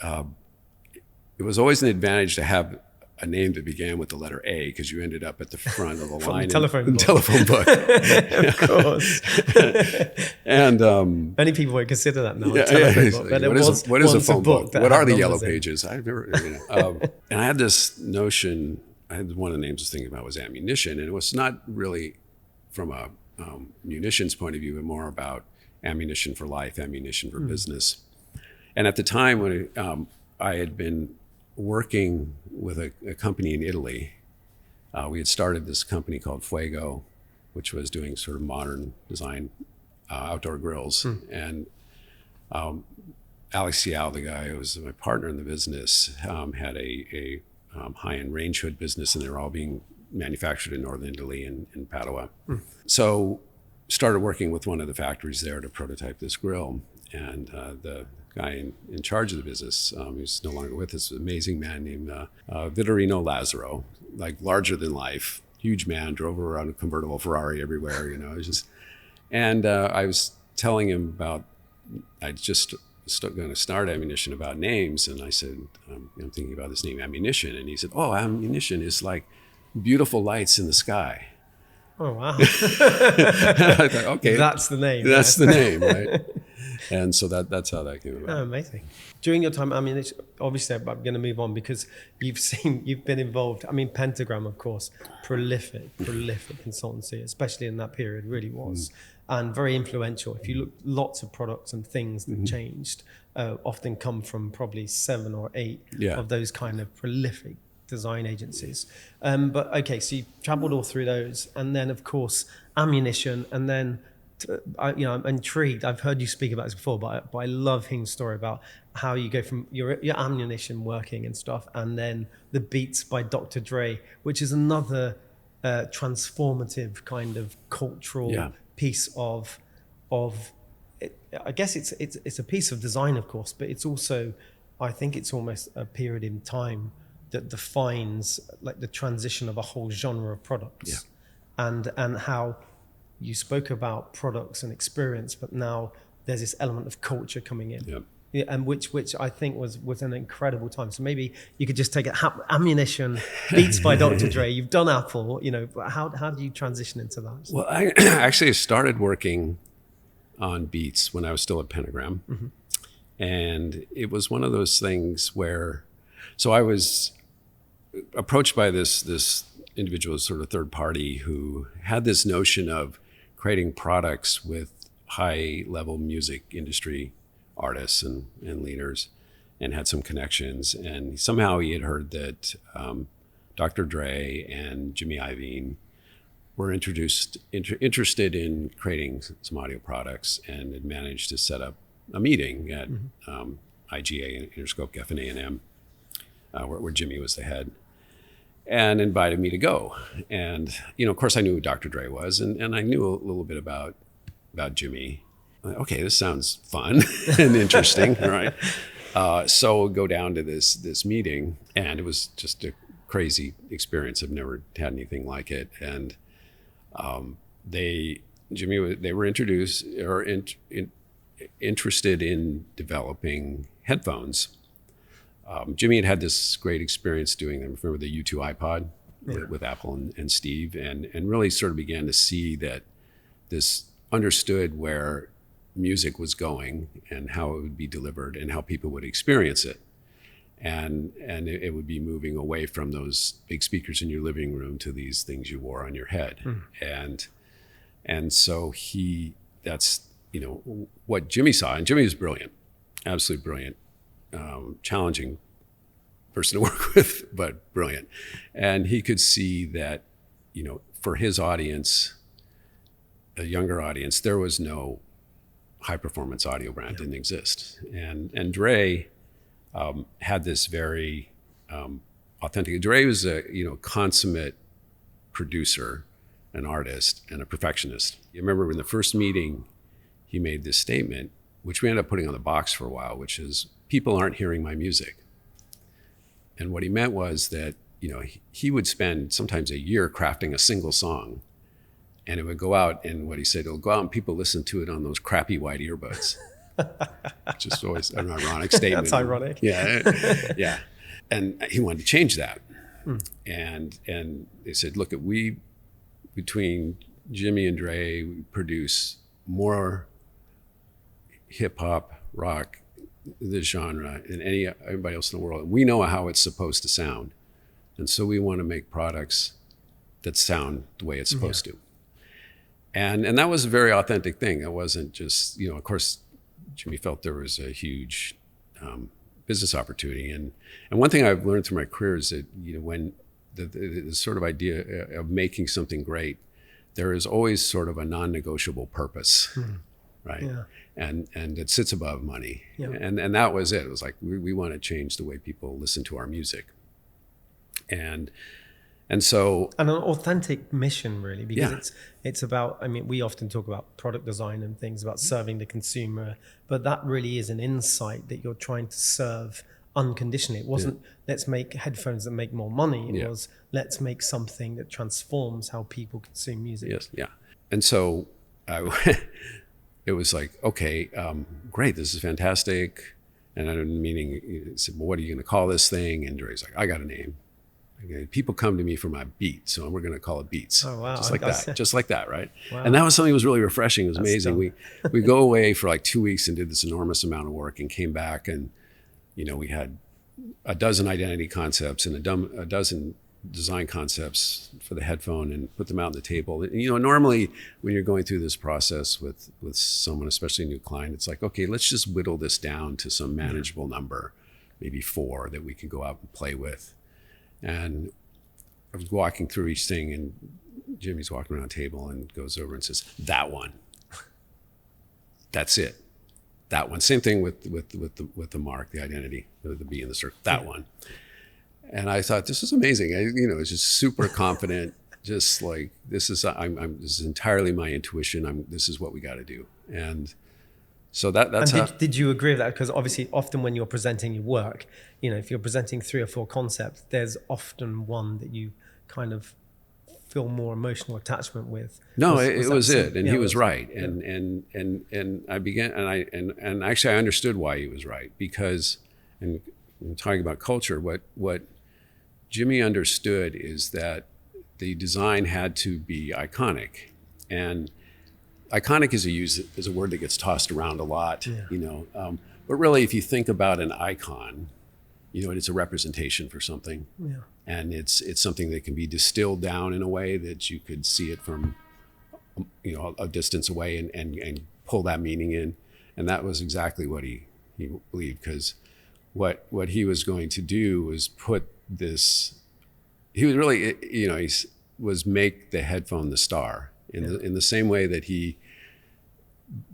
it was always an advantage to have a name that began with the letter A, because you ended up at the front of the line. Telephone book. Of course. And many people would consider that now. What is a phone book? What are the yellow pages? I've never. And I had this notion. One of the names I was thinking about was ammunition, and it was not really from a munitions point of view, but more about ammunition for life, ammunition for business. And at the time when I had been working with a company in Italy, we had started this company called Fuego, which was doing sort of modern design outdoor grills. And Alex Cial, the guy who was my partner in the business, had a high-end range hood business, and they were all being manufactured in northern Italy in Padua. So started working with one of the factories there to prototype this grill. And the guy in charge of the business, who's no longer with us, an amazing man named Vittorino Lazzaro, like larger than life, huge man, drove around a convertible Ferrari everywhere, it was just. And I was telling him about, I just going to start Ammunition, about names, and I said, I'm thinking about this name Ammunition, and he said, oh, ammunition is like beautiful lights in the sky. Oh, wow. I thought, okay. That's the name. That's the name, right? And so that's how that came about. Oh, amazing. During your time, obviously I'm going to move on because you've been involved. Pentagram, of course, prolific consultancy, especially in that period, really was. And very influential. If you look, lots of products and things that changed often come from probably 7 or 8 of those kind of prolific design agencies. But okay, so you traveled all through those, and then of course Ammunition, and then I'm intrigued. I've heard you speak about this before, but I love hearing the story about how you go from your ammunition working and stuff, and then the Beats by Dr. Dre, which is another transformative kind of cultural piece of it. I guess it's a piece of design, of course, but it's also, I think it's almost a period in time that defines like the transition of a whole genre of products, and how you spoke about products and experience, but now there's this element of culture coming in, and which I think was an incredible time. So maybe you could just take it. Ammunition, Beats by Dr. Dre. You've done Apple. How do you transition into that? Well, I actually started working on Beats when I was still at Pentagram, and it was one of those things where, so I was approached by this individual, sort of third party, who had this notion of creating products with high level music industry artists and leaders, and had some connections. And somehow he had heard that Dr. Dre and Jimmy Iovine were interested in creating some audio products, and had managed to set up a meeting at IGA, Interscope F and A&M, where Jimmy was the head, and invited me to go. And, of course I knew who Dr. Dre was, and I knew a little bit about Jimmy. Okay, this sounds fun and interesting, right? So go down to this meeting, and it was just a crazy experience. I've never had anything like it. And they were introduced or interested in developing headphones. Jimmy had this great experience doing them. Remember the U2 iPod with Apple and Steve, and really sort of began to see that this understood where music was going and how it would be delivered and how people would experience it. And it would be moving away from those big speakers in your living room to these things you wore on your head. And so that's what Jimmy saw. And Jimmy was brilliant, absolutely brilliant. Challenging person to work with, but brilliant. And he could see that, for his audience, a younger audience, there was no high performance audio brand, didn't exist. And Dre had this very authentic. Dre was a consummate producer, an artist, and a perfectionist. You remember in the first meeting, he made this statement, which we ended up putting on the box for a while, which is, people aren't hearing my music. And what he meant was that, he would spend sometimes a year crafting a single song, and it would go out, and what he said, it'll go out and people listen to it on those crappy white earbuds. Just always an ironic statement. That's ironic. Yeah. And he wanted to change that. And they said, look, between Jimmy and Dre, we produce more hip hop, rock, this genre, than everybody else in the world. We know how it's supposed to sound. And so we want to make products that sound the way it's supposed to. And that was a very authentic thing. It wasn't just, of course, Jimmy felt there was a huge business opportunity. And one thing I've learned through my career is that, when the sort of idea of making something great, there is always sort of a non-negotiable purpose, right? Yeah. And it sits above money. Yeah. And that was it. It was like, we want to change the way people listen to our music. And so... And an authentic mission, really, because it's about, we often talk about product design and things about serving the consumer, but that really is an insight that you're trying to serve unconditionally. It wasn't, let's make headphones that make more money. It was, let's make something that transforms how people consume music. Yes, yeah. And so it was like, okay, great, this is fantastic. And I said, well, what are you going to call this thing? And Dre's like, I got a name. Okay, people come to me for my beat, so we're going to call it Beats. Oh, wow. Just like that, right? Wow. And that was something that was really refreshing. It was amazing. We go away for like 2 weeks and did this enormous amount of work, and came back, and we had a dozen identity concepts and a dozen design concepts for the headphone, and put them out on the table. And, normally when you're going through this process with someone, especially a new client, it's like, okay, let's just whittle this down to some manageable number, maybe 4 that we can go out and play with. And I was walking through each thing, and Jimmy's walking around the table and goes over and says, that one. that's it. That one. Same thing with the mark, the identity, the B in the circle. That one. And I thought, this is amazing. It's just super confident. Just like, this is entirely my intuition. This is what we got to do. And so that's did you agree with that? Because obviously, often when you're presenting your work, if you're presenting 3 or 4 concepts, there's often one that you kind of feel more emotional attachment with. No, it was it, and he was right. And I began, and actually I understood why he was right, because, and I'm talking about culture, what Jimmy understood is that the design had to be iconic, and iconic is a word that gets tossed around a lot, but really, if you think about an icon, it's a representation for something, and it's something that can be distilled down in a way that you could see it from, a distance away and pull that meaning in, and that was exactly what he believed, because what he was going to do was put this. He was really, was make the headphone the star. In the same way that he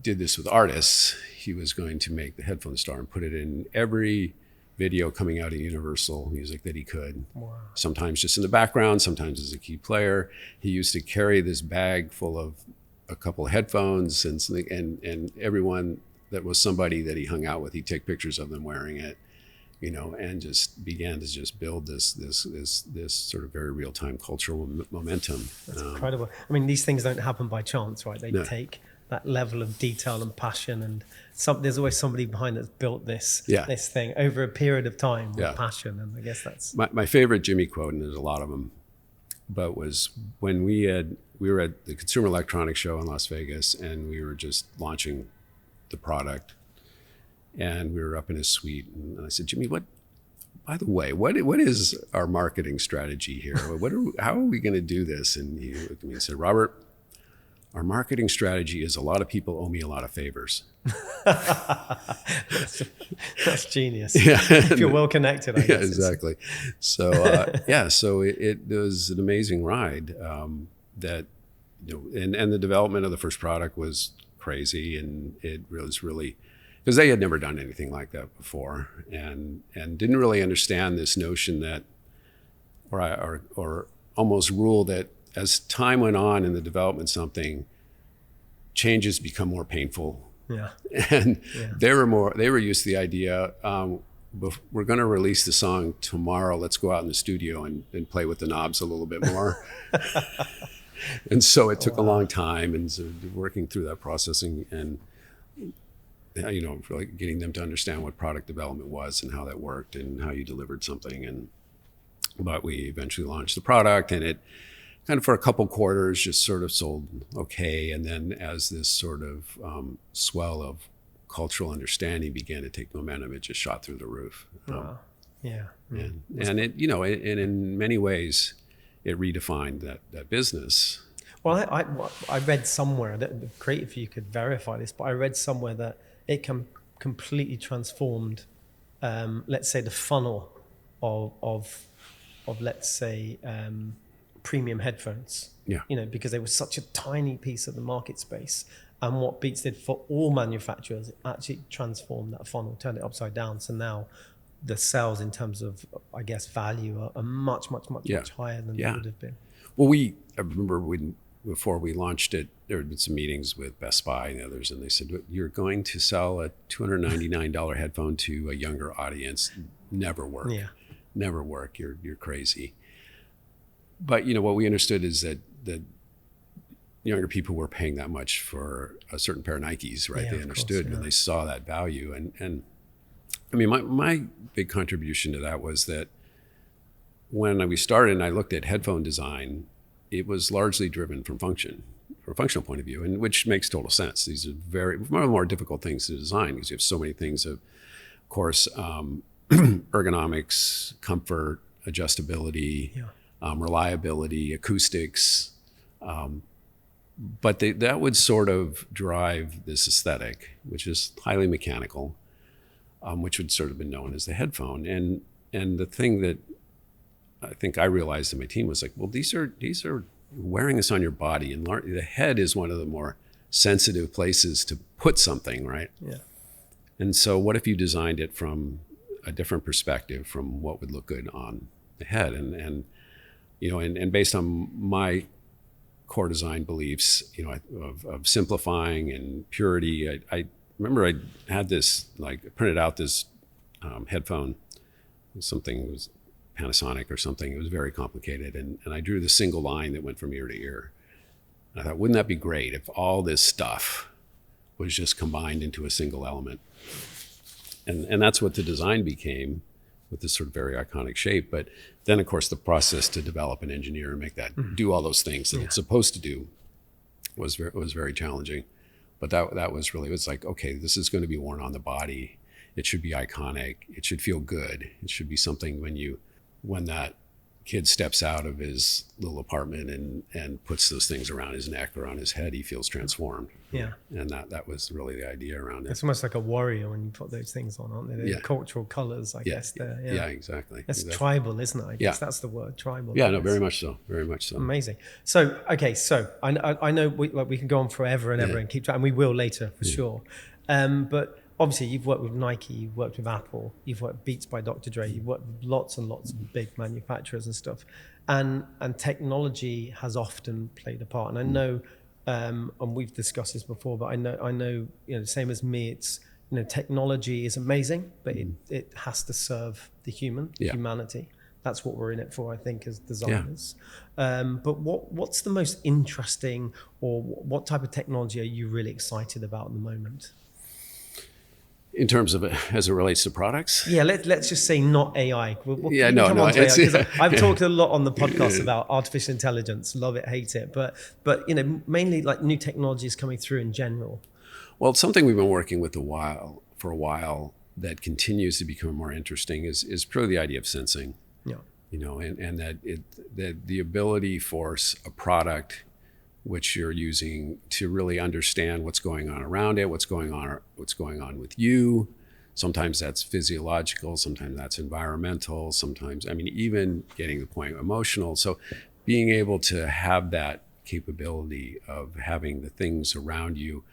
did this with artists, he was going to make the headphone the star and put it in every video coming out of Universal Music that he could. Wow. Sometimes just in the background, sometimes as a key player. He used to carry this bag full of a couple of headphones and everyone that was somebody that he hung out with, he'd take pictures of them wearing it, and just began to just build this sort of very real-time cultural momentum. That's incredible. I mean, these things don't happen by chance, right? They take that level of detail and passion, and there's always somebody behind that's built this thing over a period of time with passion. And I guess that's my favorite Jimmy quote, and there's a lot of them, but was when we were at the Consumer Electronics Show in Las Vegas, and we were just launching the product. And we were up in his suite, and I said, Jimmy, by the way, what is our marketing strategy here? How are we going to do this? And he looked at me and said, Robert, our marketing strategy is a lot of people owe me a lot of favors. That's genius. Yeah. If you're well connected, I guess. Yeah, exactly. So, so it was an amazing ride that, and the development of the first product was crazy, and it was really, because they had never done anything like that before, and didn't really understand this notion that, or almost rule that as time went on in the development of something, changes become more painful. Yeah. And they were used to the idea, we're going to release the song tomorrow, let's go out in the studio and play with the knobs a little bit more. And so it took a long time, and so working through that processing and really getting them to understand what product development was and how that worked and how you delivered something. But we eventually launched the product, and it kind of for a couple quarters just sort of sold okay. And then as this sort of swell of cultural understanding began to take momentum, it just shot through the roof. Wow. And it, and in many ways, it redefined that business. Well, I read somewhere, that would be great if you could verify this, but I read somewhere that it completely transformed, let's say, the funnel of let's say, premium headphones. Yeah. Because they were such a tiny piece of the market space. And what Beats did for all manufacturers, it actually transformed that funnel, turned it upside down. So now the sales in terms of, I guess, value are much higher than they would have been. Well, I remember before we launched it, there had been some meetings with Best Buy and others, and they said, you're going to sell a $299 headphone to a younger audience. Never work. Yeah. Never work. You're crazy. But what we understood is that younger people were paying that much for a certain pair of Nikes, right? They understood when they saw that value. And I mean, my big contribution to that was that when we started and I looked at headphone design, it was largely driven from function, from a functional point of view, and which makes total sense. These are one of the more difficult things to design because you have so many things of course, ergonomics, comfort, adjustability, reliability, acoustics. But that would sort of drive this aesthetic, which is highly mechanical, which would sort of been known as the headphone. And the thing that I think I realized in my team was like, well, these are wearing this on your body, and the head is one of the more sensitive places to put something, right? Yeah. And so what if you designed it from a different perspective, from what would look good on the head? And based on my core design beliefs, of simplifying and purity, I remember I had this, printed out this headphone, something, it was Panasonic or something. It was very complicated. And I drew the single line that went from ear to ear. And I thought, wouldn't that be great if all this stuff was just combined into a single element? And that's what the design became, with this sort of very iconic shape. But then, of course, the process to develop and engineer and make that do all those things that it's supposed to do was very challenging. But that was really, it was like, okay, this is going to be worn on the body. It should be iconic. It should feel good. It should be something when that kid steps out of his little apartment and puts those things around his neck or on his head, he feels transformed. Yeah. And that was really the idea around it. It's almost like a warrior when you put those things on, aren't they? They're cultural colors, I guess. Yeah, exactly. It's tribal, isn't it? I guess that's the word, tribal. Yeah, no, very much so. Very much so. Amazing. So, okay, I know we can go on forever and ever and keep track, and we will later for sure. But obviously, you've worked with Nike, you've worked with Apple, you've worked with Beats by Dr. Dre, you've worked with lots and lots of big manufacturers and stuff. And technology has often played a part. And I know, and we've discussed this before, but I know, same as me, it's, technology is amazing, but it has to serve the humanity. That's what we're in it for, I think, as designers. But what's the most interesting, or what type of technology are you really excited about at the moment? In terms of as it relates to products? Yeah, let's just say not AI. I've talked a lot on the podcast about artificial intelligence, love it, hate it, but mainly like new technologies coming through in general. Well, it's something we've been working with for a while that continues to become more interesting is purely the idea of sensing. Yeah. And that the ability for a product which you're using to really understand what's going on around it, what's going on with you. Sometimes that's physiological, sometimes that's environmental, sometimes, even getting to the point emotional. So being able to have that capability of having the things around you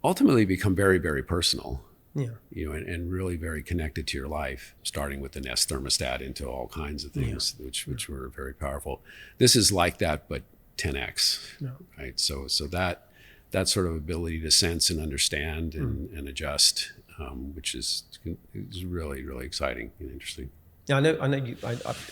ultimately become very, very personal. Yeah. And really very connected to your life, starting with the Nest thermostat into all kinds of things, which were very powerful. This is like that, but 10x, right? So that sort of ability to sense and understand and adjust, which is really, really exciting and interesting. Yeah, I know. You.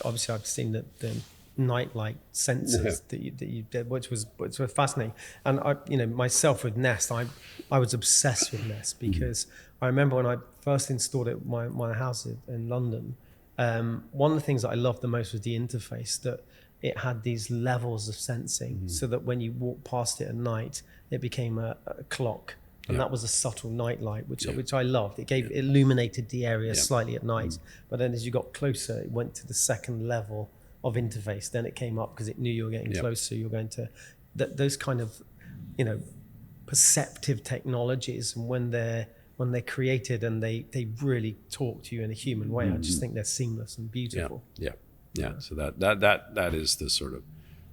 Obviously, I've seen the nightlight sensors that you did, which was fascinating. And myself with Nest, I was obsessed with Nest because I remember when I first installed it at my house in London. One of the things that I loved the most was the interface, that it had these levels of sensing, so that when you walked past it at night, it became a clock. And that was a subtle night light, which I loved. It illuminated the area slightly at night. But then as you got closer, it went to the second level of interface. Then it came up because it knew you were getting closer. You're going to those kind of, perceptive technologies. And when they're created and they really talk to you in a human way, I just think they're seamless and beautiful. Yeah. So that is the sort of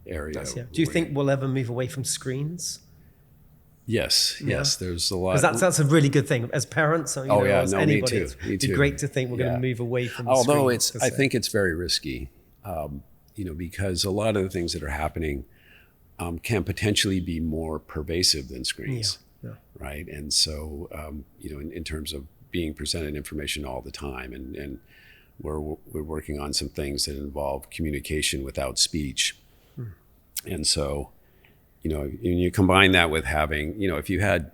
area. Do you think we'll ever move away from screens? Yes. There's a lot. Because that's a really good thing as parents. As anybody, me too. It'd be great to think we're going to move away from. Although screens, I think it's very risky, because a lot of the things that are happening can potentially be more pervasive than screens, right? And so, in terms of being presented information all the time, and we're working on some things that involve communication without speech, and so. And you combine that with having, if you had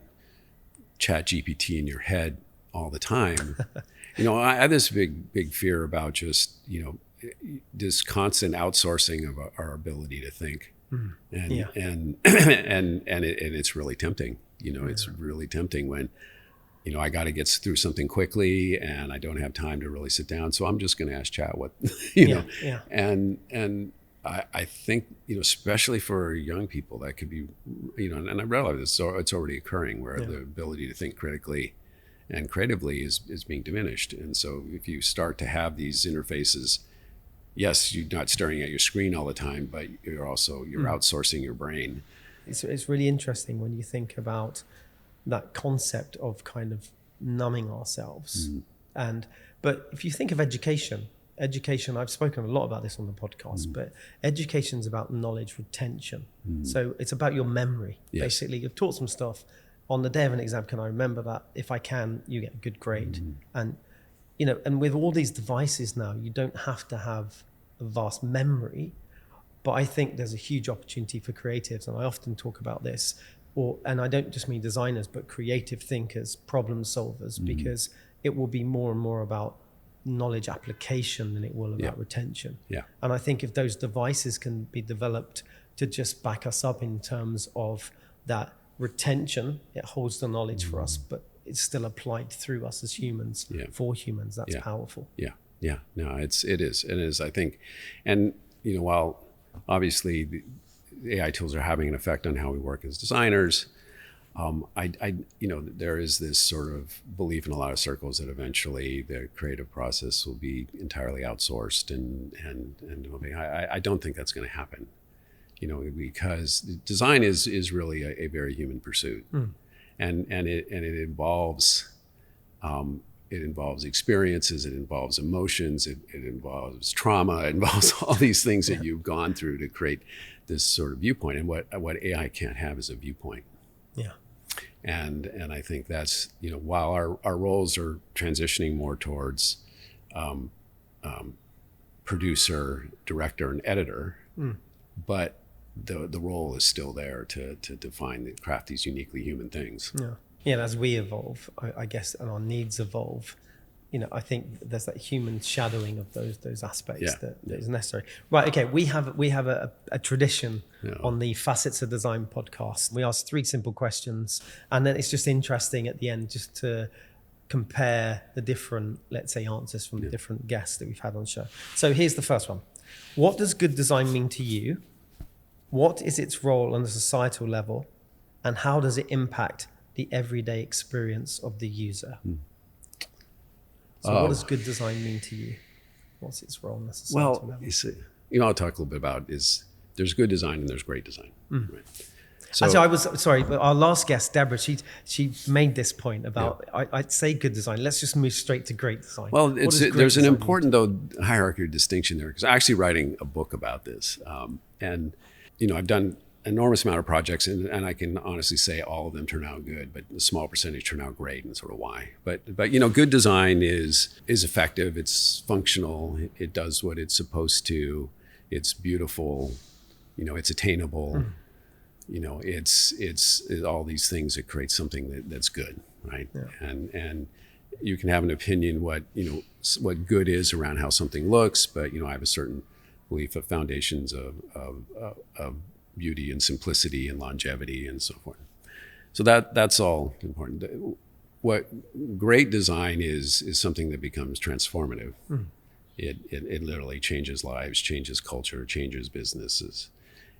ChatGPT in your head all the time, I have this big fear about just, this constant outsourcing of our ability to think, and it's really tempting. It's really tempting when, I got to get through something quickly and I don't have time to really sit down, so I'm just going to ask Chat what, and. I think, especially for young people, that could be, and I realize it's already occurring, where the ability to think critically and creatively is being diminished. And so if you start to have these interfaces, yes, you're not staring at your screen all the time, but you're outsourcing your brain. it's really interesting when you think about that concept of kind of numbing ourselves. But if you think of education, I've spoken a lot about this on the podcast, but education's about knowledge retention. So it's about your memory. Yes. Basically, you've taught some stuff. On the day of an exam, can I remember that? If I can, you get a good grade. And, and with all these devices now, you don't have to have a vast memory, but I think there's a huge opportunity for creatives. And I often talk about this, and I don't just mean designers, but creative thinkers, problem solvers, because it will be more and more about knowledge application than it will about retention. And I think if those devices can be developed to just back us up in terms of that retention, it holds the knowledge for us, but it's still applied through us as humans, for humans. That's powerful. No, it is, I think. And, while obviously the AI tools are having an effect on how we work as designers, there is this sort of belief in a lot of circles that eventually the creative process will be entirely outsourced, and I don't think that's going to happen, because design is really a very human pursuit, and it involves experiences, it involves emotions, it involves trauma, it involves all these things that you've gone through to create this sort of viewpoint, and what AI can't have is a viewpoint. And I think that's, while our roles are transitioning more towards producer, director, and editor, but the role is still there to define and craft these uniquely human things. And as we evolve, I guess, and our needs evolve, I think there's that human shadowing of those aspects that is necessary. Right. Okay. We have a tradition on the Facets of Design podcast. We ask 3 simple questions, and then it's just interesting at the end just to compare the different, let's say, answers from the different guests that we've had on the show. So here's the first one. What does good design mean to you? What is its role on a societal level? And how does it impact the everyday experience of the user? So what does good design mean to you? What's its role in the societal level? You see, I'll talk a little bit about there's good design and there's great design. Right? So Actually, but our last guest, Deborah, she made this point about, I'd say good design. Let's just move straight to great design. Well, there's an important, hierarchy or distinction there, because I'm actually writing a book about this. And, I've done enormous amount of projects, and I can honestly say all of them turn out good, but a small percentage turn out great, and sort of why. But good design is effective. It's functional. It does what it's supposed to. It's beautiful. It's attainable. It's all these things that create something that's good, right? And you can have an opinion what good is around how something looks, but I have a certain belief of foundations of beauty and simplicity and longevity and so forth. So that's all important. What great design is something that becomes transformative. It literally changes lives, changes culture, changes businesses.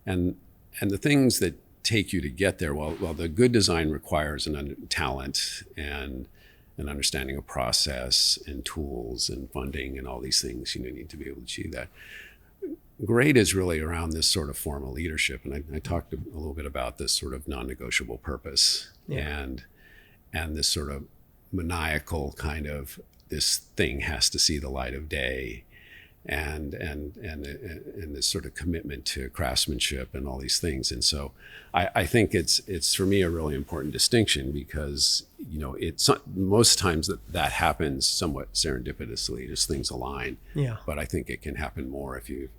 And the things that take you to get there, well, the good design requires talent and an understanding of process and tools and funding and all these things. You need to be able to achieve that. Great is really around this sort of formal leadership, and I talked a little bit about this sort of non-negotiable purpose and this sort of maniacal kind of, this thing has to see the light of day, and this sort of commitment to craftsmanship and all these things. And so I think it's for me a really important distinction, because it's most times that happens somewhat serendipitously, just things align. But I think it can happen more if you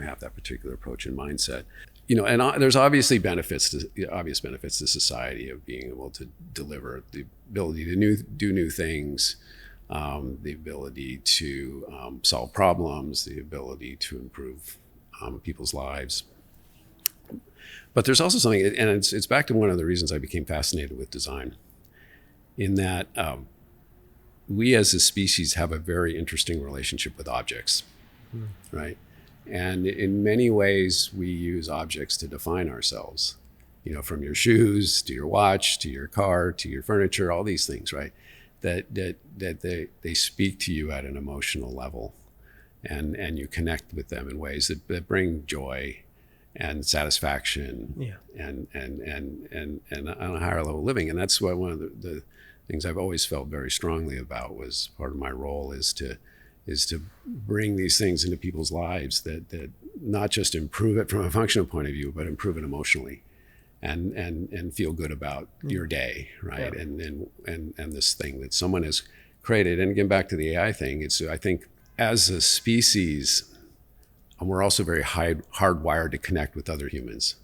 have that particular approach and mindset. And there's obvious benefits to society of being able to deliver, the ability to do new things, the ability to solve problems, the ability to improve people's lives. But there's also something, and it's back to one of the reasons I became fascinated with design, in that we as a species have a very interesting relationship with objects, right? And in many ways, we use objects to define ourselves, from your shoes to your watch to your car to your furniture, all these things, right? That they speak to you at an emotional level, and you connect with them in ways that bring joy and satisfaction Yeah. and on a higher level living. And that's why one of the things I've always felt very strongly about was part of my role is to bring these things into people's lives that not just improve it from a functional point of view, but improve it emotionally and feel good about your day, right? Yeah. And this thing that someone has created. And again, back to the AI thing, it's, I think as a species, we're also very hardwired to connect with other humans.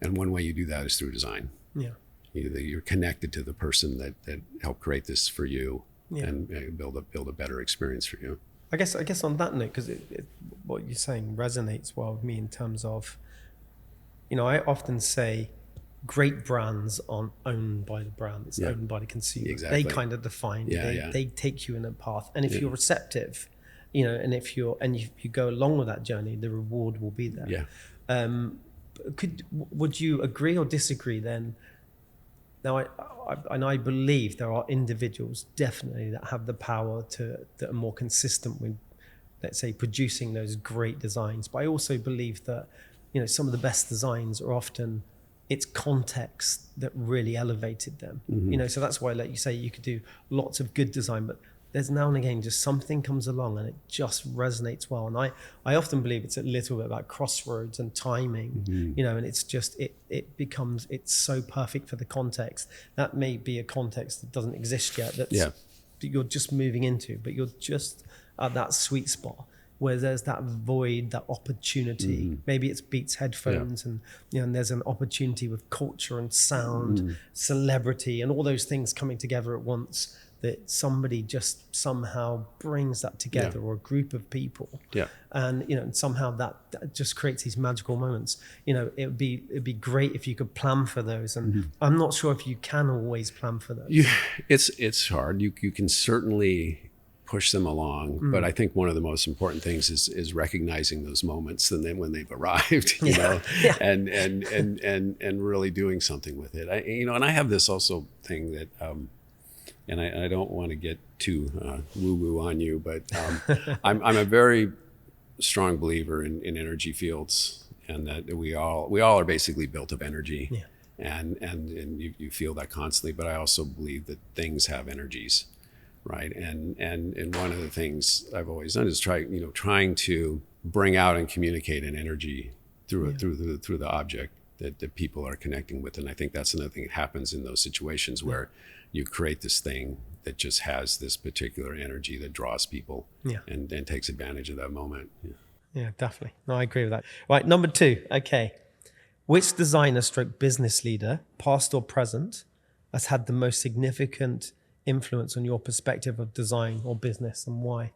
And one way you do that is through design. Yeah. You're connected to the person that helped create this for you, yeah, and build a better experience for you. I guess on that note, because what you're saying resonates well with me in terms of, I often say great brands aren't owned by the brand, it's owned by the consumer. Exactly. They kind of define, they take you in a path. And if you're receptive, and if you go along with that journey, the reward will be there. Yeah. Would you agree or disagree then? Now, I believe there are individuals definitely that have the power that are more consistent with, let's say, producing those great designs. But I also believe that, some of the best designs are often, it's context that really elevated them. Mm-hmm. So that's why, like you say, you could do lots of good design, but there's now and again just something comes along and it just resonates well. And I often believe it's a little bit about crossroads and timing, mm-hmm, and it's just, it's so perfect for the context. That may be a context that doesn't exist yet, that you're just moving into, but you're just at that sweet spot where there's that void, that opportunity. Mm-hmm. Maybe it's Beats headphones, and and there's an opportunity with culture and sound, mm-hmm, celebrity, and all those things coming together at once, that somebody just somehow brings that together, or a group of people. Yeah. And, and somehow that just creates these magical moments. It'd be great if you could plan for those. And mm-hmm, I'm not sure if you can always plan for those. It's hard. You can certainly push them along, but I think one of the most important things is recognizing those moments, and then when they've arrived, and really doing something with it. And I have this also thing that, and I don't want to get too woo-woo on you, but I'm a very strong believer in energy fields, and that we all are basically built of energy, and you feel that constantly. But I also believe that things have energies, right? And one of the things I've always done is trying to bring out and communicate an energy through the object that people are connecting with. And I think that's another thing that happens in those situations where you create this thing that just has this particular energy that draws people, and takes advantage of that moment. Yeah, definitely. No, I agree with that. Right, number 2. Okay. Which designer stroke business leader, past or present, has had the most significant influence on your perspective of design or business, and why?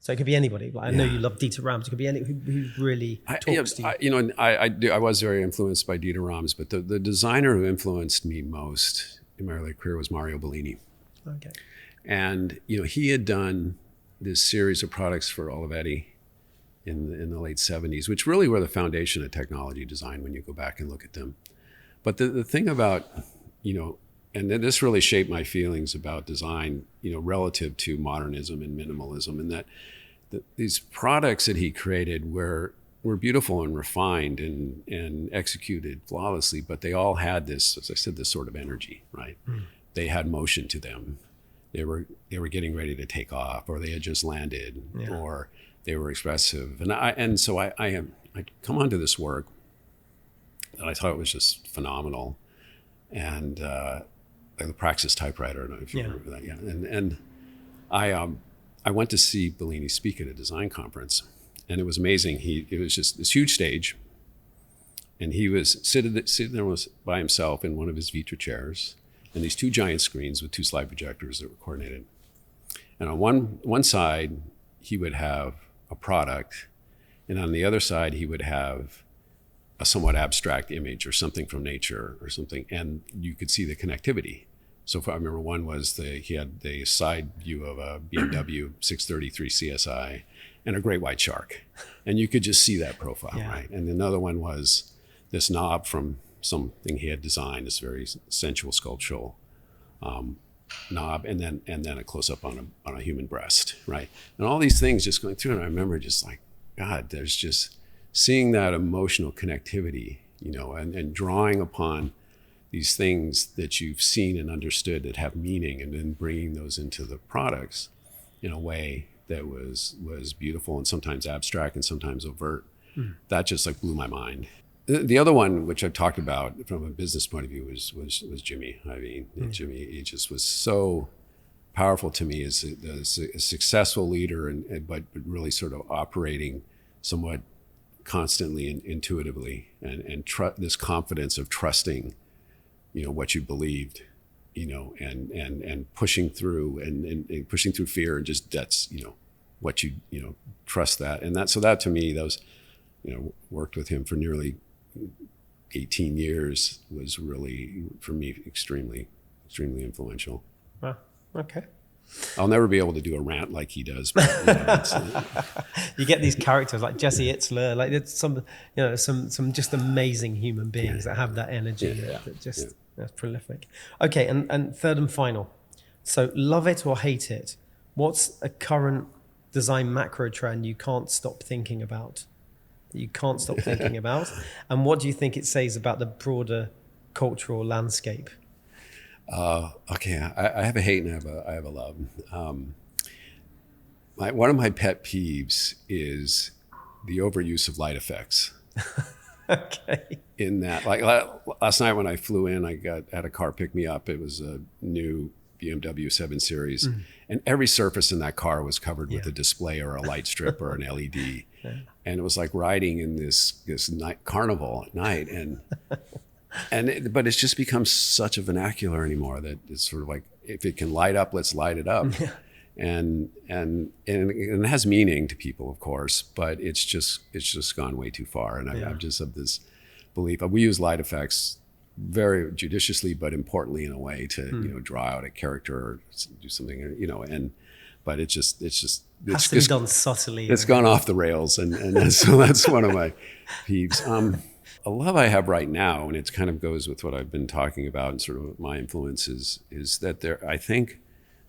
So it could be anybody. Like I know you love Dieter Rams. It could be anybody who really talks to you. I was very influenced by Dieter Rams, but the designer who influenced me most in my early career was Mario Bellini. Okay. And he had done this series of products for Olivetti in the late 70s, which really were the foundation of technology design when you go back and look at them. But the thing about, and this really shaped my feelings about design, relative to modernism and minimalism, and that these products that he created were beautiful and refined and executed flawlessly, but they all had this, as I said, this sort of energy, right? Mm. They had motion to them. They were getting ready to take off, or they had just landed, or they were expressive. And so I come onto this work that I thought was just phenomenal, and like the Praxis typewriter. I don't know if you remember that. Yeah. And I went to see Bellini speak at a design conference, and it was amazing. It was just this huge stage, and he was sitting there by himself in one of his Vitra chairs, and these 2 giant screens with 2 slide projectors that were coordinated. And on one side, he would have a product, and on the other side, he would have a somewhat abstract image or something from nature or something, and you could see the connectivity. So I remember one was he had the side view of a BMW 633 CSI and a great white shark, and you could just see that profile, right? And another one was this knob from something he had designed, this very sensual sculptural knob, and then a close up on a human breast, right? And all these things just going through, and I remember just like, God, there's just seeing that emotional connectivity, and drawing upon these things that you've seen and understood that have meaning, and then bringing those into the products in a way that was beautiful and sometimes abstract and sometimes overt. That just like blew my mind. The other one, which I've talked about from a business point of view, was Jimmy. I mean, Jimmy, he just was so powerful to me as a successful leader, but really sort of operating somewhat constantly and intuitively, and this confidence of trusting, what you believed, and pushing through and pushing through fear, and just that's what you trust that. And that to me, those worked with him for nearly 18 years was really, for me, extremely influential. Wow. Okay. I'll never be able to do a rant like he does. But, you get these characters like Jesse Itzler, like it's some just amazing human beings that have that energy. That's prolific. Okay, and third and final. So, love it or hate it. What's a current design macro trend you can't stop thinking about? And what do you think it says about the broader cultural landscape? Okay, I have a hate and I have a love. One of my pet peeves is the overuse of light effects. Okay. In that, like last night when I flew in, I had a car pick me up. It was a new BMW 7 Series, and every surface in that car was covered with a display or a light strip or an LED. And it was like riding in this night carnival at night, but it's just become such a vernacular anymore that it's sort of like, if it can light up, let's light it up. And it has meaning to people, of course, but it's just gone way too far. And I'm just of this belief. We use light effects very judiciously, but importantly in a way to draw out a character or do something, but it's just has to be done subtly. It's gone off the rails, and so that's one of my peeves. A love I have right now, and it kind of goes with what I've been talking about and sort of my influences, is that I think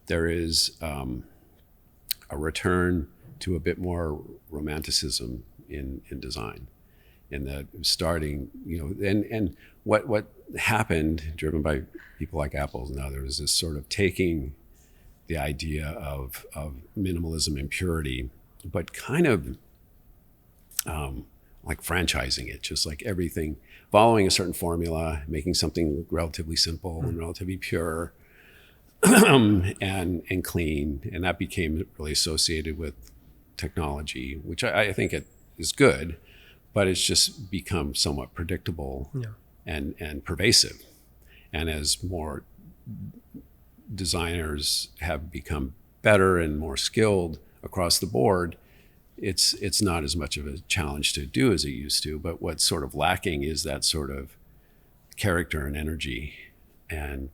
there is a return to a bit more romanticism in design, in that starting, and what happened, driven by people like Apple and others, is sort of taking the idea of minimalism and purity, but kind of like franchising it, just like everything, following a certain formula, making something relatively simple and relatively pure and clean. And that became really associated with technology, which I think it is good, but it's just become somewhat predictable and pervasive. And as more designers have become better and more skilled across the board, it's not as much of a challenge to do as it used to. But what's sort of lacking is that sort of character and energy. And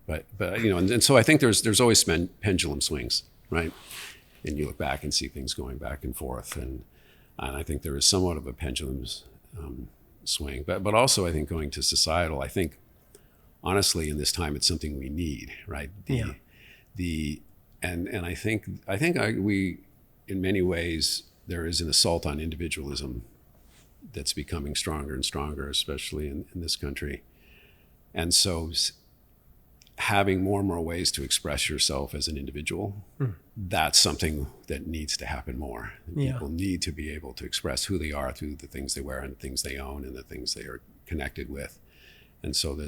so I think there's always pendulum swings, right? And you look back and see things going back and forth, and I think there is somewhat of a pendulum swing. But also I think going to societal, I think honestly in this time it's something we need, right? And I think we in many ways there is an assault on individualism that's becoming stronger and stronger, especially in this country. And so having more and more ways to express yourself as an individual, that's something that needs to happen more. People need to be able to express who they are through the things they wear and the things they own and the things they are connected with. And so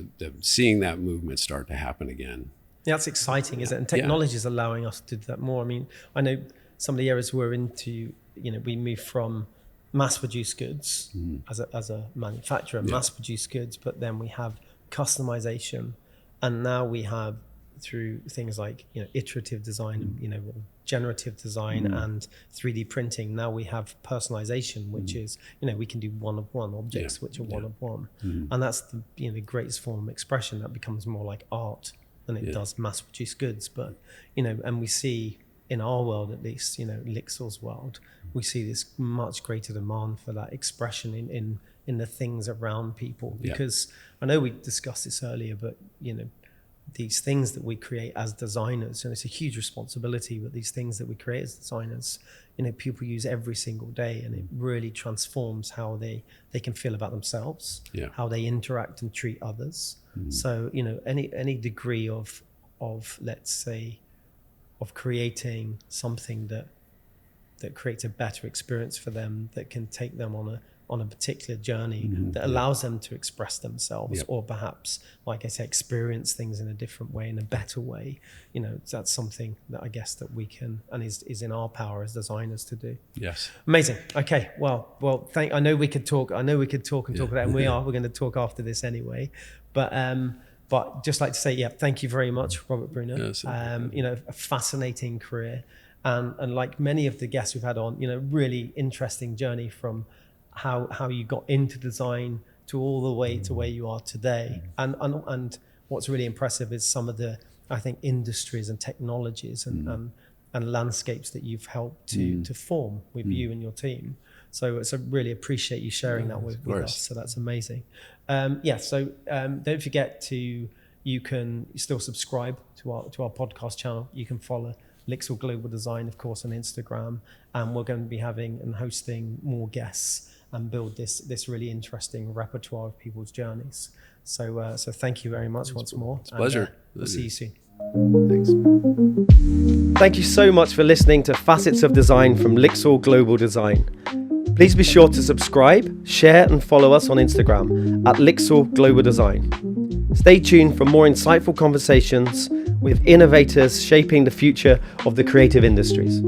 seeing that movement start to happen again. Yeah, that's exciting, isn't it? And technology is allowing us to do that more. I mean, I know some of the areas we're into, we moved from mass-produced goods as a manufacturer, mass-produced goods, but then we have customization, and now we have, through things like iterative design, generative design and 3D printing, now we have personalization, which is we can do one-of-one objects which are one-of-one, and that's the greatest form of expression. That becomes more like art than it does mass-produced goods. But and we see in our world, at least, LIXIL's world, we see this much greater demand for that expression in the things around people, because I know we discussed this earlier, but these things that we create as designers, and it's a huge responsibility, but these things that we create as designers, people use every single day, and it really transforms how they can feel about themselves, how they interact and treat others. So, any degree of let's say, of creating something that creates a better experience for them, that can take them on a particular journey, that allows them to express themselves, or perhaps, like I say, experience things in a different way, in a better way. That's something that I guess that we can, and is in our power as designers to do. Yes. Amazing. Okay. Well. I know we could talk and talk about it, and we're going to talk after this anyway. But just like to say, thank you very much, Robert Brunner. Yes, a fascinating career, and like many of the guests we've had on, really interesting journey from how you got into design to all the way to where you are today. And what's really impressive is some of the, I think, industries and technologies and landscapes that you've helped to form with you and your team. So I really appreciate you sharing that with us. So that's amazing. Don't forget you can still subscribe to our podcast channel. You can follow LIXIL Global Design, of course, on Instagram, and we're going to be having and hosting more guests and build this really interesting repertoire of people's journeys. So thank you very much once more. It's a pleasure. We'll see you soon. Thanks. Thank you so much for listening to Facets of Design from LIXIL Global Design. Please be sure to subscribe, share and follow us on Instagram at LIXIL Global Design. Stay tuned for more insightful conversations with innovators shaping the future of the creative industries.